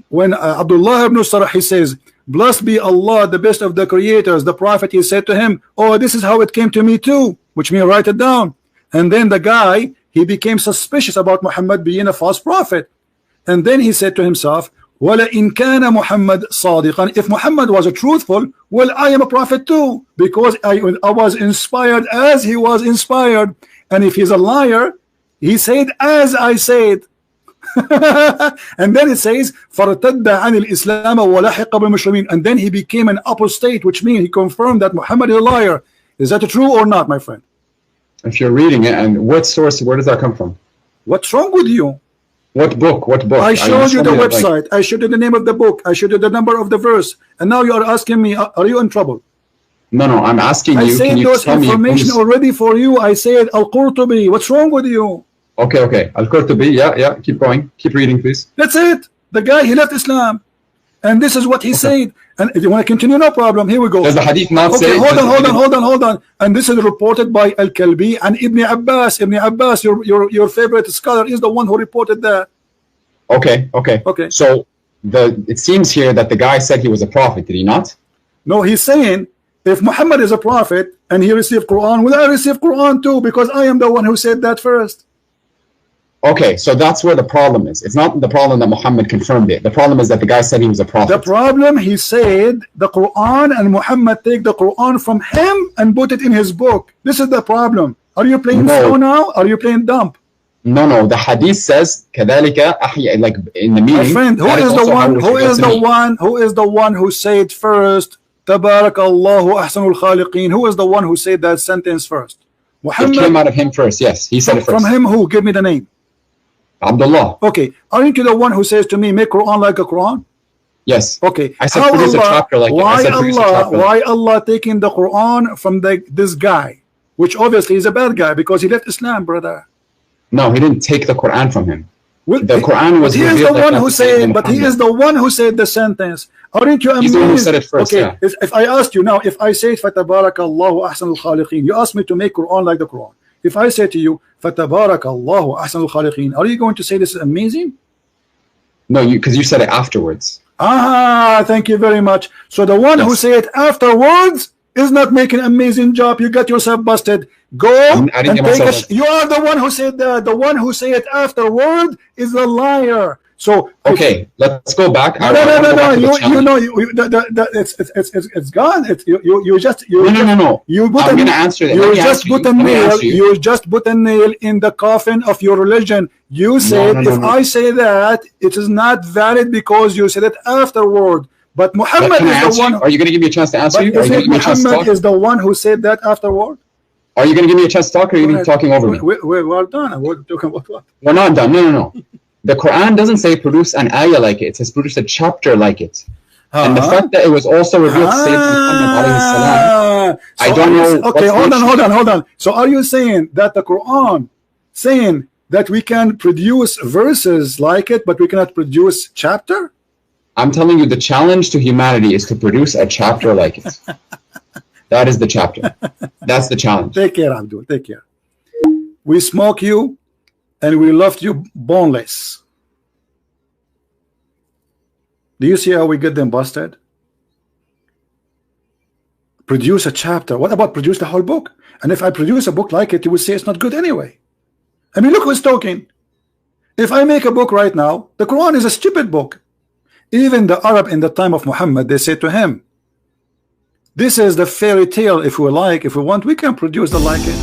when Abdullah ibn Sarah, he says, blessed be Allah, the best of the creators, the prophet, he said to him, oh, this is how it came to me too, which means write it down. And then the guy, he became suspicious about Muhammad being a false prophet. And then he said to himself, وَلَئِنْ كَانَ مُحَمَّدْ صَادِقًا. If Muhammad was a truthful, well, I am a prophet too, because I was inspired as he was inspired. And if he's a liar, he said as I said. And then it says فَارْتَدَّ عَنِ الْإِسْلَامَ وَلَحِقَ بِالْمُسْلِمِينَ. And then he became an apostate, which means he confirmed that Muhammad is a liar. Is that true or not, my friend? If you're reading it, and what source, where does that come from? What's wrong with you? What book? What book? I showed you the website. I showed you the name of the book. I showed you the number of the verse. And now you are asking me, are you in trouble? No, I'm asking you. I said those information already for you. I said Al-Qurtubi. What's wrong with you? Okay. Al-Qurtubi. Yeah. Keep going. Keep reading, please. That's it. The guy, he left Islam. And this is what he said. And if you want to continue, no problem. Here we go. Does the hadith not say? Hold on. And this is reported by Al-Kalbi and Ibn Abbas. Ibn Abbas, your favorite scholar, is the one who reported that. Okay. So it seems here that the guy said he was a prophet. Did he not? No, he's saying if Muhammad is a prophet and he received Quran, will I receive Quran too? Because I am the one who said that first. Okay, so that's where the problem is. It's not the problem that Muhammad confirmed it. The problem is that the guy said he was a prophet. The problem, he said the Quran, and Muhammad take the Quran from him and put it in his book. This is the problem. Are you playing slow now? Are you playing dumb? No. The hadith says كذلك أحيا, like in the meaning. My friend, who is the one who said first تبارك الله أحسن الخالقين? Who is the one who said that sentence first? Muhammad. It came out of him first. Yes, he said it first. From him who? Give me the name. Abdullah. Okay, aren't you the one who says to me, make Quran like a Quran? Yes. Okay. I said produce a chapter like it. Why Allah taking the Quran from this guy, which obviously is a bad guy because he left Islam, brother? No, he didn't take the Quran from him. Well, the Quran was. He is the one who said. But he is the one who said the sentence. Aren't you amazed? He's the one who said it first. Okay. Yeah. If I asked you now, if I say فَتَبَارَكَ اللَّهُ أَحْسَنُ الْخَالِقِينَ, you ask me to make Quran like the Quran. If I say to you, فَتَبَارَكَ اللَّهُ أَحْسَنُ الْخَالِقِينَ, are you going to say this is amazing? No, because you said it afterwards. Thank you very much. So the one who said it afterwards is not making an amazing job. You got yourself busted. Go and take you are the one who said that. The one who said it afterward is a liar. So okay, let's go back. No. You know, it's gone. You just no. I'm gonna answer that. You just put a nail. You just put a nail in the coffin of your religion. You said if I say that, it is not valid because you said it afterward. But Muhammad is the one. Are you going to give me a chance to answer you? Muhammad is the one who said that afterward. Are you going to give me a chance to talk, or are you going to be talking over me? We're done. We're talking about what? We're not done. No. The Quran doesn't say produce an ayah like it. It says produce a chapter like it. And the fact that it was also revealed to Sayyidina Muhammad I don't know. Okay, hold on. So are you saying that the Quran saying that we can produce verses like it, but we cannot produce chapter? I'm telling you, the challenge to humanity is to produce a chapter like it. That is the chapter. That's the challenge. Take care, Abdul. Take care. We smoke you, and we left you boneless. Do you see how we get them busted? Produce a chapter. What about produce the whole book? And if I produce a book like it, you would say it's not good anyway. I mean, look who's talking. If I make a book right now, the Quran is a stupid book. Even the Arab in the time of Muhammad, they said to him, this is the fairy tale. If we like, if we want, we can produce the like it.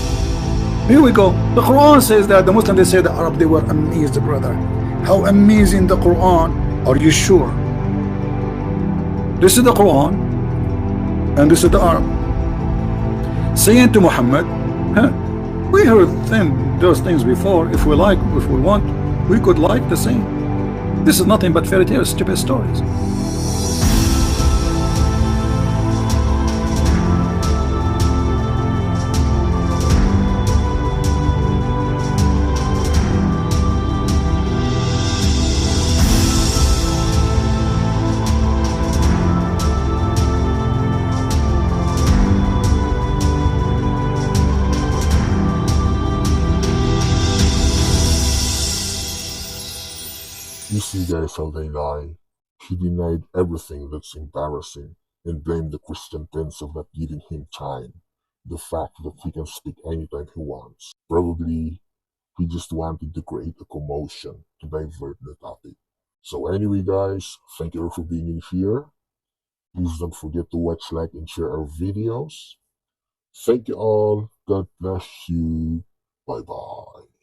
Here we go. The Quran says that. The Muslims, they say the Arab, they were amazed, brother. How amazing the Quran. Are you sure? This is the Quran, and this is the Arab saying to Muhammad, we heard those things before. If we like, if we want, we could like the same. This is nothing but fairy tales, stupid stories. You see guys how they lie. He denied everything that's embarrassing and blamed the Christian tense of not giving him time. The fact that he can speak anytime he wants. Probably he just wanted to create a commotion to divert the topic. So anyway guys, thank you all for being in here. Please don't forget to watch, like, and share our videos. Thank you all. God bless you. Bye bye.